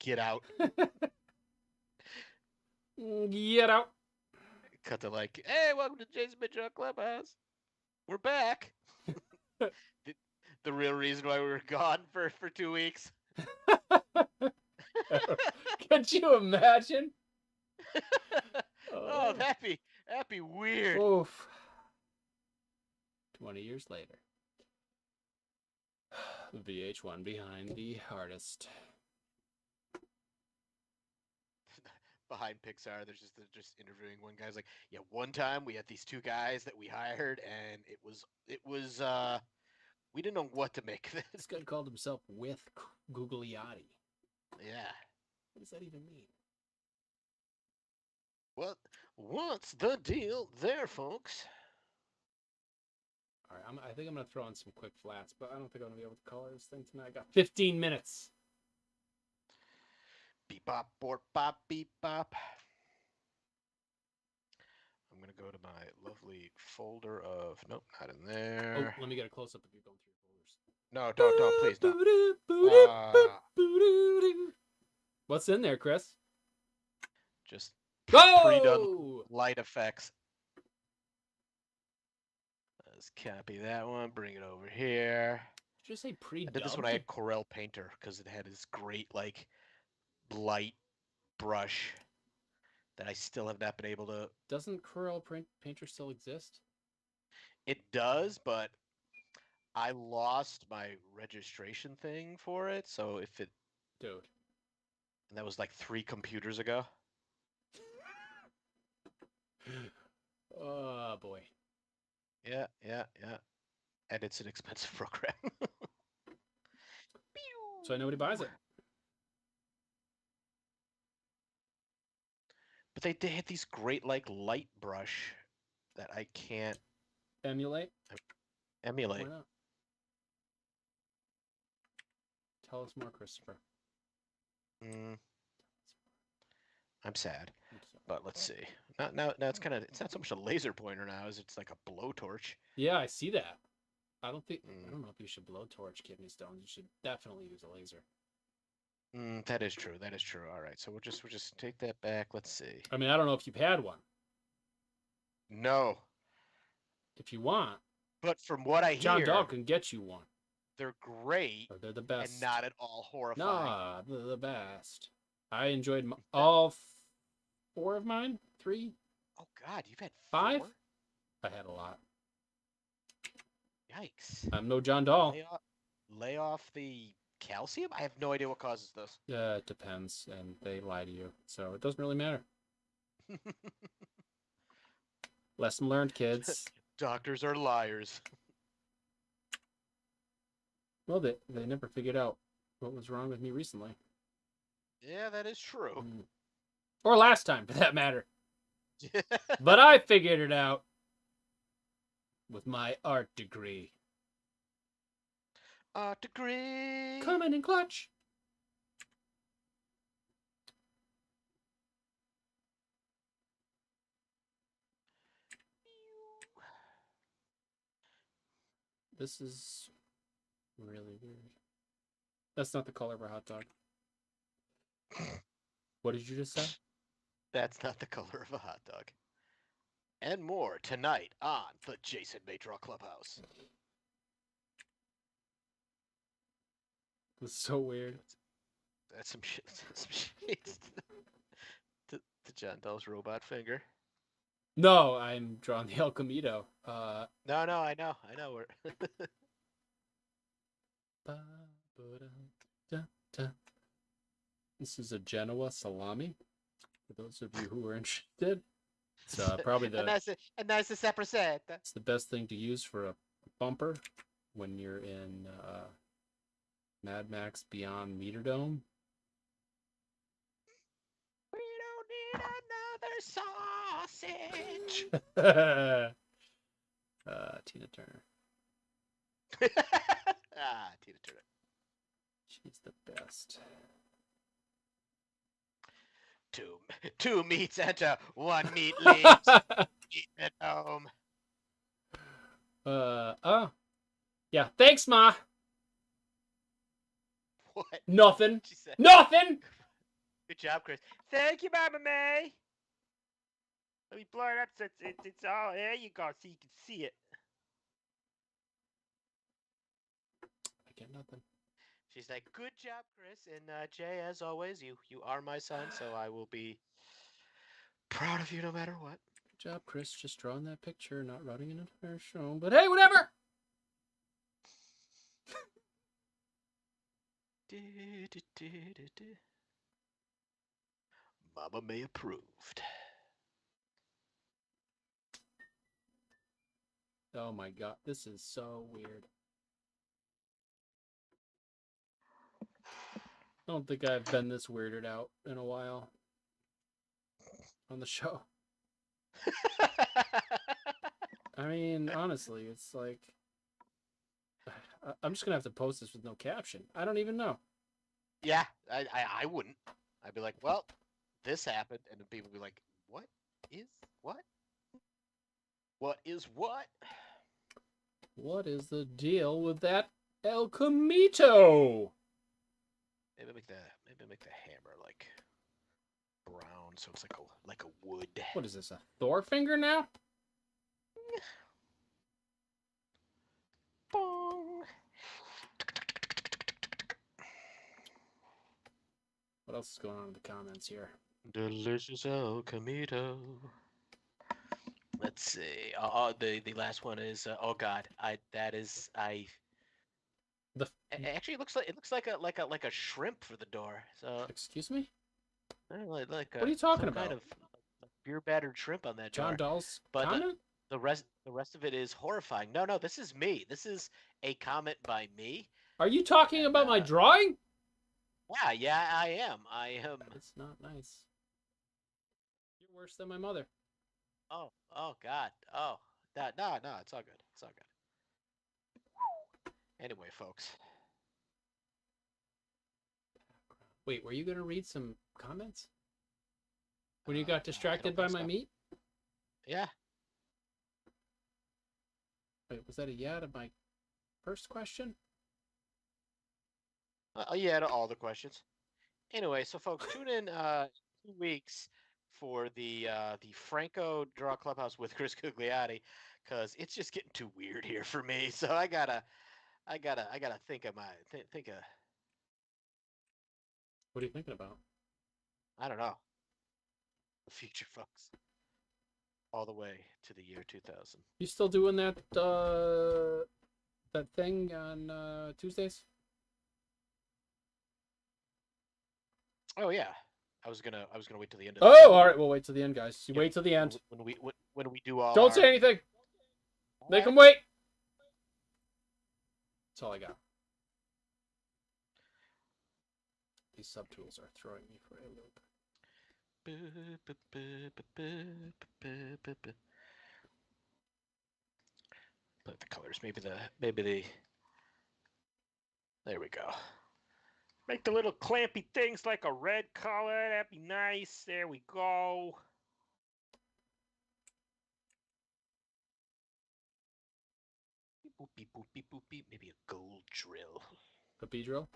S6: Get out.
S3: Get out.
S6: Cut to like, hey, welcome to Jason Mitchell Clubhouse. We're back. The real reason why we were gone for 2 weeks.
S3: Could you imagine?
S6: Oh, that'd be weird.
S3: Oof. 20 years later. VH1 behind the artist.
S6: Behind Pixar, they're just interviewing one guy's like, yeah, one time we had these two guys that we hired, and it was we didn't know what to make of this.
S3: This guy called himself with Gugliotti.
S6: Yeah.
S3: What does that even mean?
S6: What's the deal there, folks?
S3: All right, I think I'm going to throw in some quick flats, but I don't think I'm going to be able to color this thing tonight. I got 15 minutes.
S6: Beep bop, borp bop, beep bop. I'm going to go to my lovely folder of... Nope, not in there.
S3: Oh, let me get a close-up of you going through your folders.
S6: No, don't, please don't.
S3: What's in there, Chris?
S6: Just
S3: Go!
S6: pre-done light effects. Let's copy that one, bring it over here.
S3: Did you say pre-dubbed?
S6: I did this when I had Corel Painter because it had this great, like, light brush that I still have not been able to...
S3: Doesn't Corel Painter still exist?
S6: It does, but I lost my registration thing for it, so if it...
S3: Dude.
S6: And that was like 3 computers ago.
S3: Oh, boy.
S6: Yeah. And it's an expensive program.
S3: So nobody buys it.
S6: But they had these great like light brush that I can't
S3: Emulate?
S6: emulate.
S3: Why not? Tell us more, Christopher.
S6: I'm sad,
S3: I'm sorry.
S6: but let's see. Now it's kind of it's not so much a laser pointer now as it's like a blowtorch.
S3: Yeah, I see that. I don't
S6: Mm.
S3: know if you should blowtorch kidney stones. You should definitely use a laser.
S6: That is true. That is true. All right, so we'll just take that back. Let's see.
S3: I mean, I don't know if you've had one.
S6: No,
S3: If you want,
S6: but from what I
S3: John
S6: hear,
S3: Dog can get you one.
S6: they're great
S3: Or they're the best.
S6: and not at all horrifying.
S3: Nah, they're the best. I enjoyed all 4 of mine. 3?
S6: Oh God, you've had
S3: 5?
S6: 4?
S3: I had a lot.
S6: Yikes!
S3: I'm no John Dahl.
S6: Lay off the calcium. I have no idea what causes this.
S3: It depends, and they lie to you, so it doesn't really matter. Lesson learned, kids.
S6: Doctors are liars.
S3: Well, they never figured out what was wrong with me recently.
S6: Yeah, that is true.
S3: Or last time, for that matter. But I figured it out with my art degree.
S6: Art degree.
S3: Coming in clutch. This is really weird. That's not the color of a hot dog. What did you just say?
S6: That's not the color of a hot dog. And more tonight on the Jason May Draw Clubhouse.
S3: It was so weird.
S6: That's some shit. Some shades to John Doe's robot finger.
S3: No, I'm drawing the El Camino.
S6: No, I know. We're
S3: This is a Genoa salami. For those of you who are interested, it's probably the
S6: and that's the separate.
S3: it's the best thing to use for a bumper when you're in Mad Max Beyond Meterdome.
S6: We don't need another sausage.
S3: Tina Turner.
S6: Tina Turner.
S3: She's the best.
S6: Two meats enter, one meat leaves. Eat at home.
S3: Yeah. Thanks, Ma.
S6: What?
S3: Nothing.
S6: She said.
S3: Nothing.
S6: Good job, Chris. Thank you, Mama May. Let me blur it up so it's all. There you go, so you can see it.
S3: I get nothing.
S6: She's like, good job, Chris. And Jay, as always, you are my son, so I will be proud of you no matter what.
S3: Good job, Chris. Just drawing that picture, not running an entire show. But hey, whatever.
S6: Mama May approved.
S3: Oh my god, this is so weird. I don't think I've been this weirded out in a while on the show. I mean, honestly, it's like I'm just gonna have to post this with no caption. I don't even know.
S6: Yeah, I wouldn't. I'd be like, well, this happened, and then people would be like, what is what? What is what?
S3: What is the deal with that El Camino?
S6: Maybe make the hammer like brown, so it's like a wood.
S3: What is this, a Thor finger now?
S6: Bong.
S3: What else is going on in the comments here?
S6: Delicious El Camino. Let's see. The last one is oh god. Actually it looks like a shrimp for the door. So
S3: Excuse me?
S6: like
S3: What are you talking
S6: some
S3: about?
S6: kind of beer battered shrimp on that
S3: John
S6: door.
S3: Dahl's
S6: But
S3: comment?
S6: the rest of it is horrifying. No, this is me. This is a comment by me.
S3: Are you talking about my drawing?
S6: Yeah, I am.
S3: It's not nice. You're Worse than my mother.
S6: Oh, oh God. Oh, that no, it's all good. It's all good. Anyway, folks.
S3: Wait, were you gonna read some comments? When you
S6: I
S3: got distracted by
S6: don't think
S3: my
S6: so.
S3: meat?
S6: Yeah.
S3: Wait, was that a yeah to my first question?
S6: Yeah, to all the questions. Anyway, so folks, tune in 2 weeks for the Franco Draw Clubhouse with Chris Gugliotti, because it's just getting too weird here for me. So I gotta think of think of
S3: What are you thinking about?
S6: I don't know, the future, folks, all the way to the year 2000.
S3: You still doing that that thing on Tuesdays?
S6: Oh yeah, I was gonna wait till the end of.
S3: Oh, all right. We'll wait till the end, guys. You wait till the end.
S6: When we do all.
S3: Don't say anything. Make them wait. That's all I got. These subtools are throwing me for a loop.
S6: But the colors, maybe the. There we go. Make the little clampy things like a red color. That'd be nice. There we go. Beep, boop, beep, boop, beep, boop, beep. Maybe a gold drill.
S3: A B drill?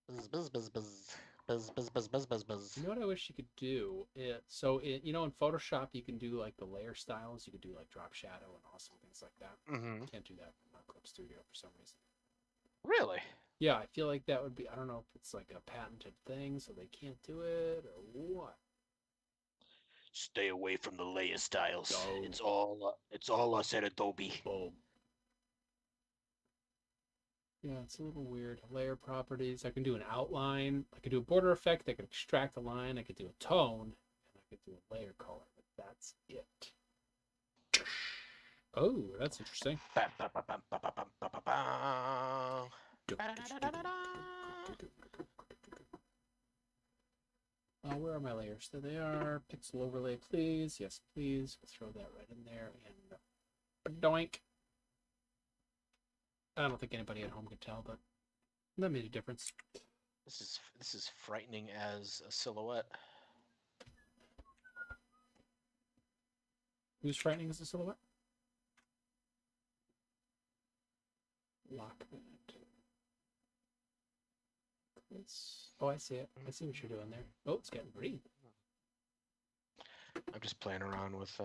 S6: Buzz, buzz, buzz, buzz. Buzz, buzz, buzz, buzz, buzz, buzz.
S3: You know what I wish you could do? You know, in Photoshop, you can do like the layer styles. You could do like drop shadow and awesome things like that.
S6: Mm-hmm.
S3: Can't do that in Clip Studio for some reason.
S6: Really?
S3: Yeah, I feel like that would be, I don't know if it's like a patented thing, so they can't do it, or what.
S6: Stay away from the layer styles.
S3: No.
S6: It's all us at Adobe.
S3: Boom. Yeah, it's a little weird. Layer properties. I can do an outline. I could do a border effect. I could extract a line. I could do a tone. And I could do a layer color. But that's it. Oh, that's interesting. Where are my layers? There they are. Pixel overlay, please. Yes, please. We'll throw that right in there. And doink. I don't think anybody at home can tell, but that made a difference.
S6: This is frightening as a silhouette.
S3: Who's frightening as a silhouette? Lock that. Oh, I see it. I see what you're doing there. Oh, it's getting green.
S6: I'm just playing around with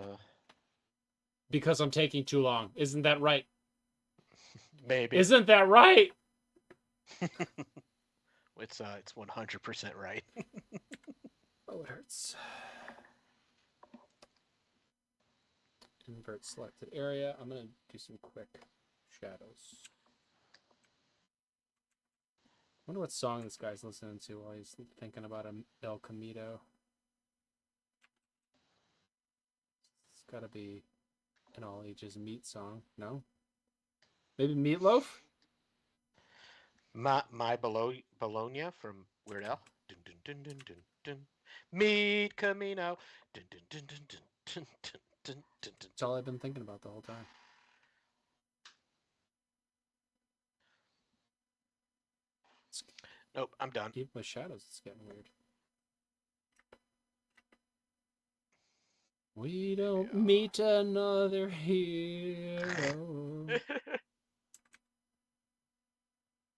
S3: Because I'm taking too long. Isn't that right?
S6: maybe.
S3: Isn't that right?
S6: It's 100% right.
S3: Oh, it hurts. Invert selected area. I'm gonna do some quick shadows. I wonder what song this guy's listening to while he's thinking about El Camino. It's gotta be an all ages meat song, no? Maybe Meatloaf?
S6: My Bologna from Weird Al. Dun, dun, dun, dun, dun, dun. Meet Camino. Dun, dun, dun, dun, dun, dun, dun, dun, dun.
S3: That's all I've been thinking about the whole time.
S6: Nope, I'm done.
S3: Even with shadows, it's getting weird. We don't meet another hero.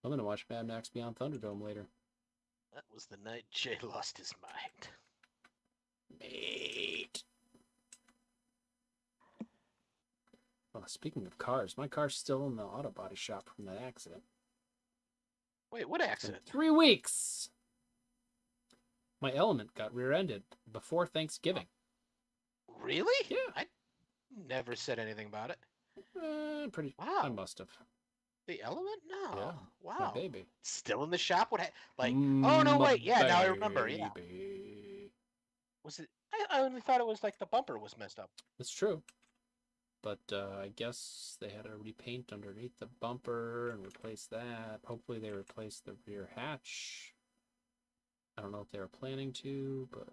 S3: I'm gonna watch Mad Max Beyond Thunderdome later.
S6: That was the night Jay lost his mind.
S3: Mate. Oh, speaking of cars, my car's still in the auto body shop from that accident.
S6: Wait, what accident?
S3: 3 weeks. My Element got rear-ended before Thanksgiving.
S6: Really?
S3: Yeah.
S6: I never said anything about it.
S3: Pretty.
S6: Wow.
S3: I must have.
S6: The Element? No.
S3: Yeah.
S6: Wow.
S3: My baby.
S6: Still in the shop? What? Oh no! Wait. Yeah. Now I remember. Yeah.
S3: Baby.
S6: Was it? I only thought it was like the bumper was messed up.
S3: That's true. But I guess they had to repaint underneath the bumper and replace that. Hopefully they replaced the rear hatch. I don't know if they were planning to, but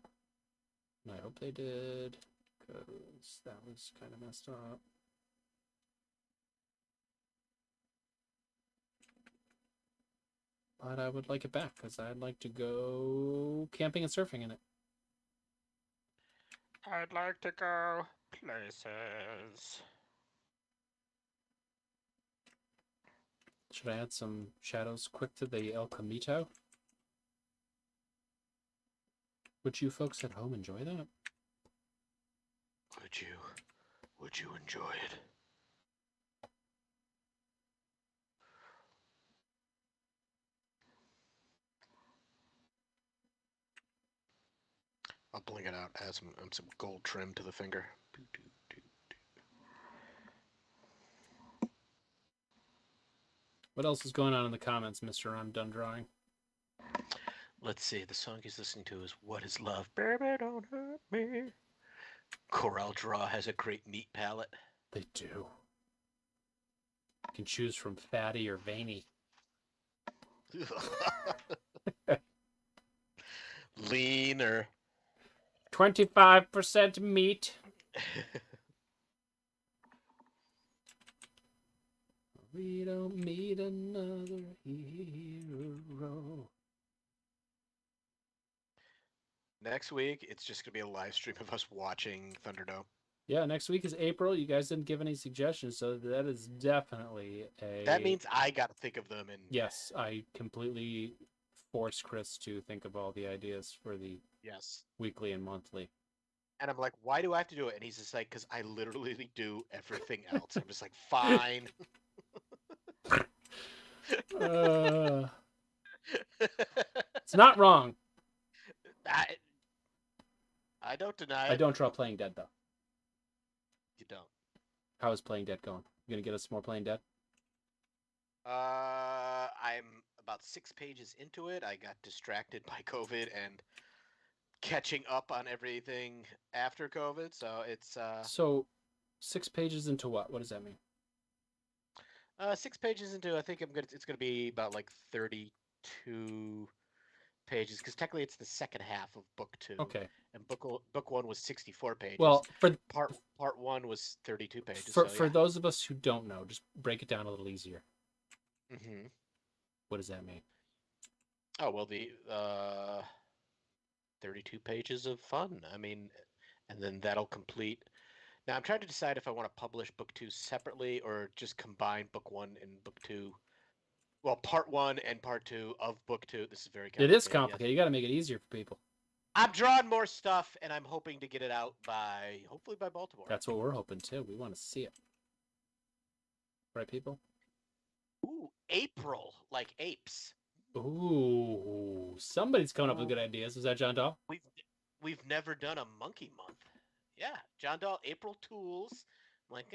S3: And I hope they did, because that was kind of messed up. But I would like it back, because I'd like to go camping and surfing in it.
S6: I'd like to go places.
S3: Should I add some shadows quick to the El Camito? Would you folks at home enjoy that?
S6: Would you enjoy it? I'll bling it out, add some gold trim to the finger.
S3: What else is going on in the comments, Mr. I'm Done Drawing?
S6: Let's see, the song he's listening to is What Is Love? Baby, don't hurt me. Corel Draw has a great meat palette.
S3: They do. You can choose from fatty or veiny.
S6: Lean or
S3: 25% meat. We don't meet another hero.
S6: Next week, it's just going to be a live stream of us watching Thunderdome.
S3: Yeah, next week is April. You guys didn't give any suggestions, so that is definitely a...
S6: That means I got to think of them. And
S3: Yes, I completely forced Chris to think of all the ideas for the
S6: yes,
S3: weekly and monthly.
S6: and I'm like, why do I have to do it? And he's just like, because I literally do everything else. I'm just like, fine.
S3: It's not wrong.
S6: I don't deny it.
S3: I don't draw Playing Dead, though.
S6: You don't.
S3: How is Playing Dead going? You gonna get us more Playing Dead?
S6: I'm about 6 pages into it. I got distracted by COVID and catching up on everything after COVID. So it's
S3: So, 6 pages into what? What does that mean?
S6: 6 pages into. I think it's gonna be about like 32 pages because technically it's the second half of book 2.
S3: Okay.
S6: And book 1 was 64 pages.
S3: Well, for
S6: part 1 was 32 pages.
S3: for those of us who don't know, just break it down a little easier.
S6: Mm-hmm.
S3: What does that mean?
S6: Oh well, the 32 pages of fun. I mean, and then that'll complete. Now I'm trying to decide if I want to publish book 2 separately or just combine book 1 and book 2. Well, part 1 and part 2 of book 2. This is very complicated.
S3: It is complicated.
S6: Yes.
S3: You got to make it easier for people.
S6: I'm drawing more stuff, and I'm hoping to get it out hopefully by Baltimore.
S3: That's what we're hoping too. We want to see it. Right, people?
S6: Ooh, April, like apes.
S3: Ooh, somebody's coming up with good ideas. Was that John Dahl?
S6: We've never done a monkey month. Yeah, John Dahl, April tools. I'm like,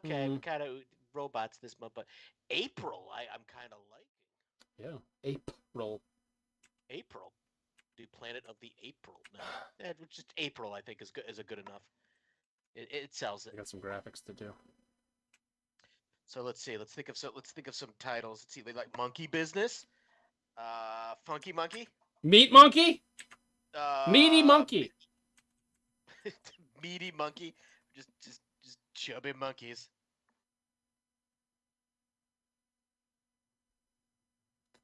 S6: okay, we kind of robots this month, but April, I'm kind of liking.
S3: Yeah,
S6: April, the planet of the April. No, just April, I think is a good enough. It sells it.
S3: I got some graphics to do.
S6: So let's see. Let's think of some titles. Let's see. They like Monkey Business, Funky Monkey,
S3: Meat Monkey, Meaty Monkey,
S6: Meaty Monkey, just chubby monkeys.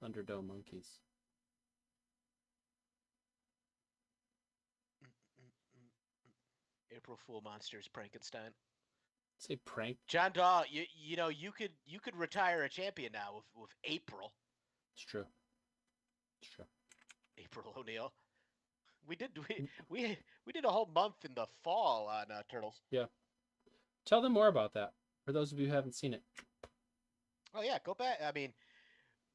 S3: Thunderdome Monkeys.
S6: April Fool Monsters, Frankenstein.
S3: Say prank.
S6: John Dahl, you know you could retire a champion now with April.
S3: It's true. It's true.
S6: April O'Neil. We did a whole month in the fall on Turtles.
S3: Yeah. Tell them more about that for those of you who haven't seen it.
S6: Oh yeah, go back. I mean,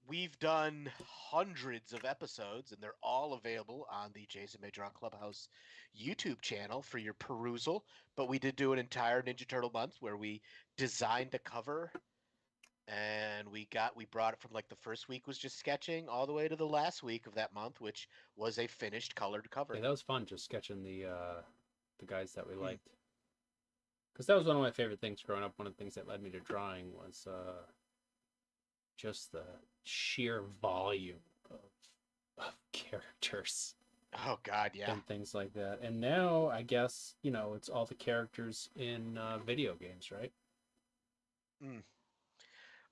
S6: we've done hundreds of episodes, and they're all available on the Jason May Draw Clubhouse YouTube channel for your perusal. But we did do an entire Ninja Turtle month where we designed a cover, and we brought it from like the first week was just sketching all the way to the last week of that month, which was a finished colored cover.
S3: Yeah, that was fun, just sketching the guys that we liked. Because that was one of my favorite things growing up. One of the things that led me to drawing was just the sheer volume of characters.
S6: Oh God, yeah.
S3: and things like that. And now I guess it's all the characters in video games, right?
S6: Mm.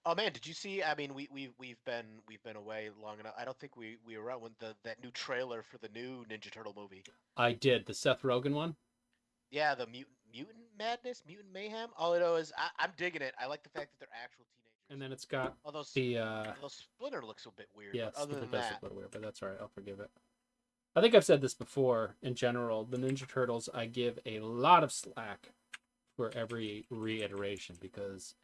S6: Oh man, did you see? I mean, we've been away long enough. I don't think we were out when that new trailer for the new Ninja Turtle movie.
S3: I did the Seth Rogen one.
S6: Yeah, the mutant madness, mutant mayhem. All I know is I'm digging it. I like the fact that they're actual teenagers.
S3: And then it's got
S6: Although
S3: the
S6: Splinter looks a bit weird,
S3: yeah,
S6: but other
S3: Splinter
S6: than
S3: does
S6: that,
S3: look a little weird, but that's all right. I'll forgive it. I think I've said this before. In general, the Ninja Turtles, I give a lot of slack for every reiteration because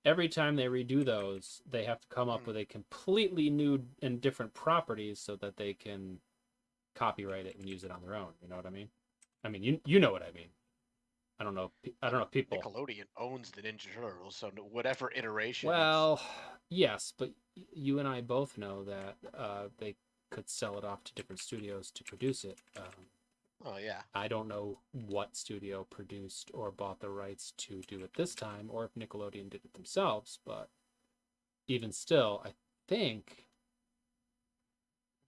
S3: every time they redo those, they have to come up with a completely new and different properties so that they can copyright it and use it on their own. You know what I mean? I mean, you know what I mean. I don't know if people.
S6: Nickelodeon owns the Ninja Turtles, so whatever iteration.
S3: Well, yes, but you and I both know that they could sell it off to different studios to produce it.
S6: Oh yeah.
S3: I don't know what studio produced or bought the rights to do it this time, or if Nickelodeon did it themselves. But even still, I think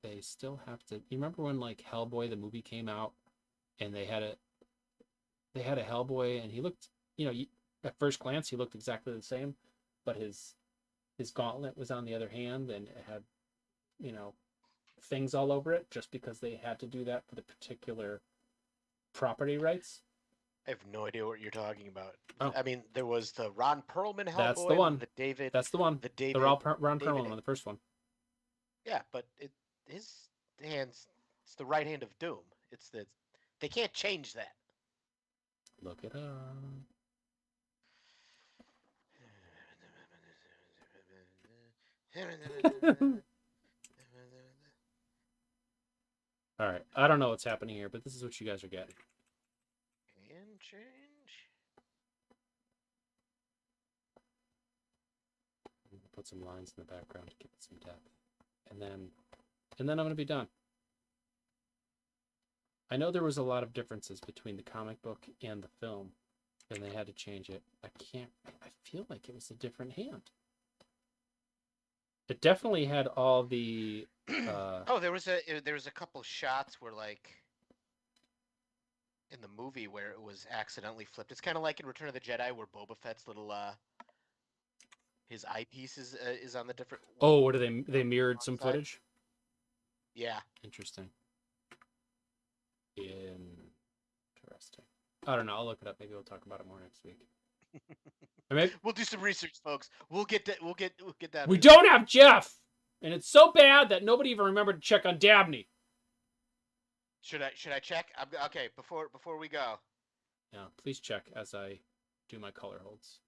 S3: they still have to. You remember when like Hellboy the movie came out, and they had a Hellboy, and he looked, at first glance he looked exactly the same, but his gauntlet was on the other hand, and it had, things all over it, just because they had to do that for the particular property rights.
S6: I have no idea what you're talking about.
S3: Oh.
S6: I mean, there was the Ron Perlman Hellboy.
S3: That's the one.
S6: The David.
S3: That's the one.
S6: The David.
S3: The Ron Perlman one, the first one.
S6: Yeah, but his hands. It's the right hand of Doom. They can't change that.
S3: Look it up. All right, I don't know what's happening here, but this is what you guys are getting.
S6: And change.
S3: Put some lines in the background to give it some depth, and then I'm gonna be done. I know there was a lot of differences between the comic book and the film, and they had to change it. I feel like it was a different hand. It definitely had all the.
S6: Oh, there was a couple shots where like in the movie where it was accidentally flipped. It's kind of like in Return of the Jedi where Boba Fett's little his eyepiece is on the different.
S3: Oh, what are they mirrored some
S6: side.
S3: footage?
S6: Yeah.
S3: Interesting. I don't know. I'll look it up. Maybe we'll talk about it more next week.
S6: We'll do some research, folks. We'll get that.
S3: We don't have Jeff, and it's so bad that nobody even remembered to check on Dabney.
S6: Should I check? Okay, before we go.
S3: Yeah, please check as I do my color holds.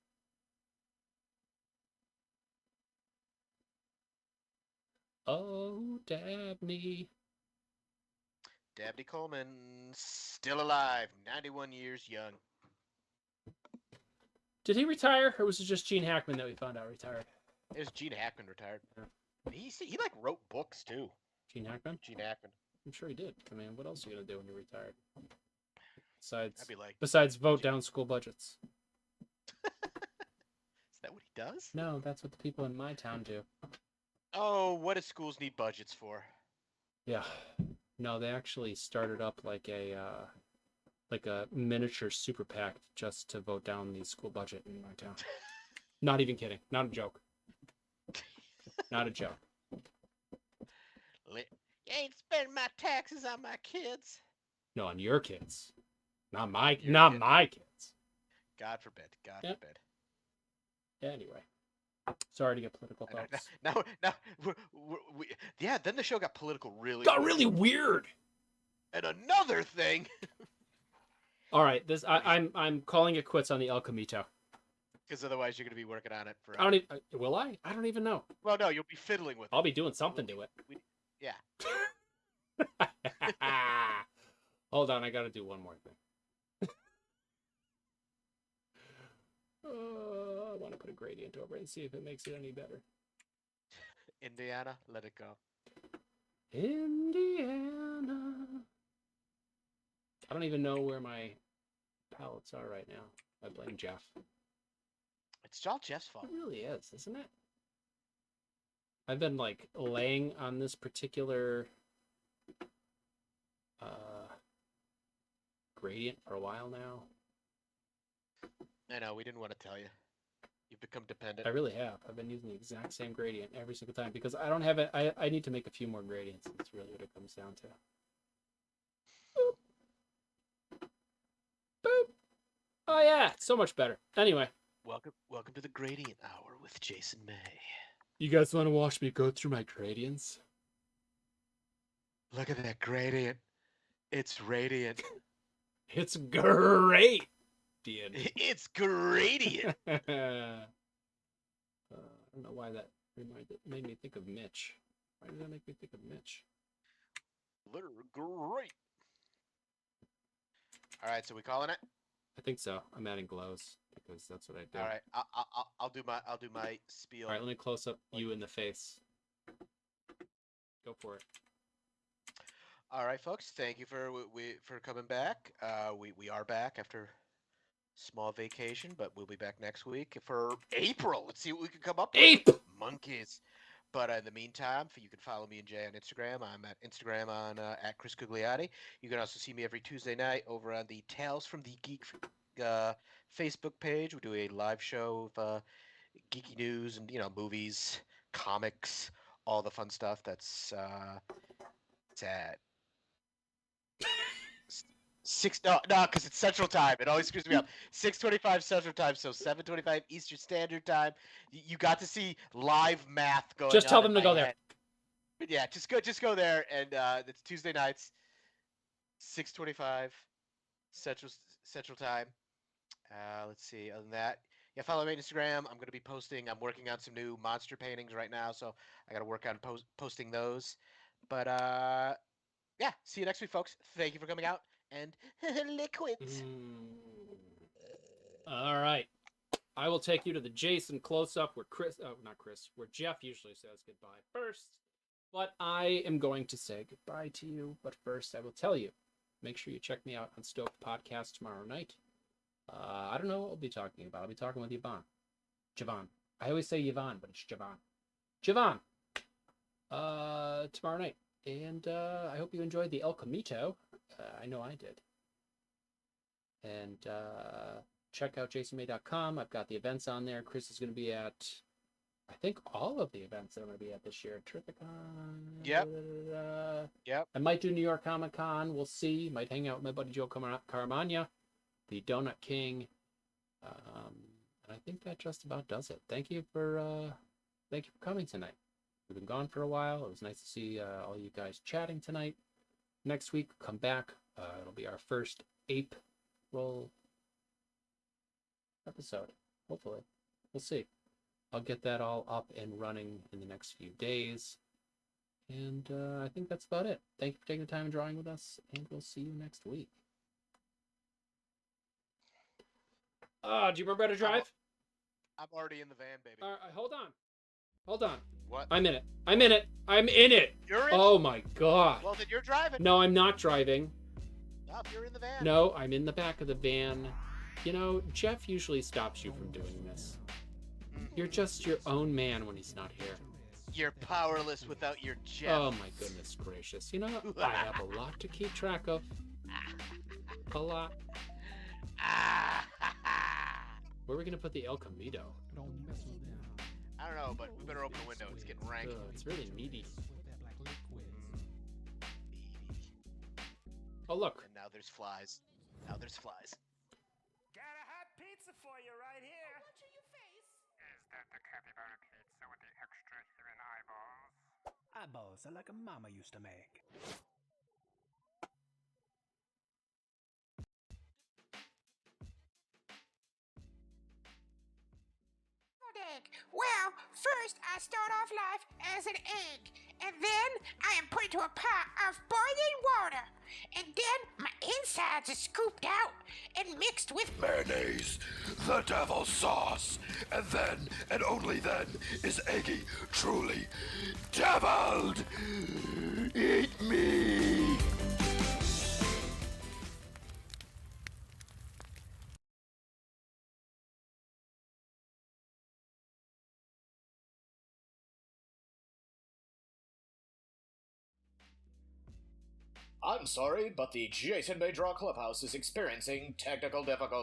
S3: Oh, Dabney.
S6: Dabney Coleman, still alive, 91 years young.
S3: Did he retire, or was it just Gene Hackman that we found out retired?
S6: It was Gene Hackman retired.
S3: Yeah.
S6: He like wrote books too.
S3: Gene Hackman?
S6: Gene Hackman.
S3: I'm sure he did. I mean, what else are you gonna do when you're retired?
S6: I'd be like,
S3: Besides vote down school budgets.
S6: Is that what he does?
S3: No, that's what the people in my town do.
S6: Oh, what do schools need budgets for?
S3: Yeah. No, they actually started up like a miniature super PAC just to vote down the school budget in my town. Not even kidding. Not a joke. Not a joke.
S6: You ain't spending my taxes on my kids.
S3: No, on your kids. Not my kids.
S6: God forbid. God
S3: Yep.
S6: forbid.
S3: Anyway. Sorry to get political, folks.
S6: Now, yeah. Then the show got political
S3: really weird.
S6: And another thing.
S3: All right, I'm calling it quits on the El Camito.
S6: Because otherwise you're gonna be working on it for.
S3: Will I? I don't even know.
S6: Well, no, you'll be fiddling with it.
S3: I'll be doing something to it.
S6: Yeah.
S3: Hold on, I gotta do one more thing. I want to put a gradient over it and see if it makes it any better.
S6: Indiana, let it go.
S3: Indiana. I don't even know where my palettes are right now. I blame Jeff.
S6: It's all Jeff's fault.
S3: It really is, isn't it? I've been like laying on this particular gradient for a while now.
S6: I know, we didn't want to tell you. You've become dependent.
S3: I really have. I've been using the exact same gradient every single time because I don't have it. I need to make a few more gradients. That's really what it comes down to. Boop. Boop. Oh yeah, so much better. Anyway.
S6: Welcome to the Gradient Hour with Jason May.
S3: You guys want to watch me go through my gradients?
S6: Look at that gradient. It's radiant.
S3: It's great.
S6: It's gradient.
S3: I don't know why that made me think of Mitch. Why did that make me think of Mitch?
S6: Literally great. All right, so we calling it?
S3: I think so. I'm adding glows because that's what I do.
S6: All right, I'll do my spiel.
S3: All right, let me close up you in the face. Go for it.
S6: All right, folks. Thank you for coming back. We are back after small vacation, but we'll be back next week for April. Let's see what we can come up with.
S3: Ape!
S6: Monkeys. But in the meantime, you can follow me and Jay on Instagram. I'm at Instagram on at Chris Gugliotti. You can also see me every Tuesday night over on the Tales from the Geek Facebook page. We do a live show of geeky news and movies, comics, all the fun stuff. That's sad. Because it's Central Time. It always screws me up. 6:25 Central Time, so 7:25 Eastern Standard Time. You got to see live math going on.
S3: Just tell them to go there.
S6: Yeah, just go there, and it's Tuesday nights, 6:25 Central Time. Let's see. Other than that, yeah, follow me on Instagram. I'm going to be posting. I'm working on some new monster paintings right now, so I got to work on posting those. But yeah, see you next week, folks. Thank you for coming out. And liquids.
S3: All right. I will take you to the Jason close-up where where Jeff usually says goodbye first. But I am going to say goodbye to you. But first, I will tell you, make sure you check me out on Stoked Podcast tomorrow night. I don't know what we'll be talking about. I'll be talking with Javon. I always say Yvonne, but it's Javon. Javon! Tomorrow night. And I hope you enjoyed the El Camito. I know I did. And check out jasonmay.com. I've got the events on there. Chris is going to be at, I think, all of the events that I'm going to be at this year. Terrificon.
S6: Yep. Yep.
S3: I might do New York Comic Con. We'll see. Might hang out with my buddy Joe Caramagna, the Donut King. And I think that just about does it. Thank you for coming tonight. We've been gone for a while. It was nice to see all you guys chatting tonight. Next week, come back. It'll be our first April episode. Hopefully. We'll see. I'll get that all up and running in the next few days. And I think that's about it. Thank you for taking the time and drawing with us. And we'll see you next week. Do you remember how to drive?
S6: I'm already in the van, baby.
S3: All right, hold on.
S6: What?
S3: I'm in it. I'm in it.
S6: You're in?
S3: Oh my god.
S6: Well, then you're driving.
S3: No, I'm not driving.
S6: No, you're in the van.
S3: No, I'm in the back of the van. Jeff usually stops you from doing this. You're just your own man when he's not here.
S6: You're powerless without your Jeff.
S3: Oh my goodness gracious. I have a lot to keep track of. A lot. Where are we going to put the El Camino?
S6: I don't know, but we better open the window. It's getting rank.
S3: It's really meaty. Oh, look.
S6: And now there's flies. Got
S7: a hot pizza for you right here. How much are your face?
S8: Is that the capybara pizza with the extra human eyeballs?
S5: Eyeballs are like a mama used to make.
S7: Egg. Well, first I start off life as an egg, and then I am put into a pot of boiling water, and then my insides are scooped out and mixed with
S9: mayonnaise, the devil's sauce, and then, and only then, is Eggy truly deviled. Eat me.
S1: I'm sorry, but the Jason May Draw Clubhouse is experiencing technical difficulties.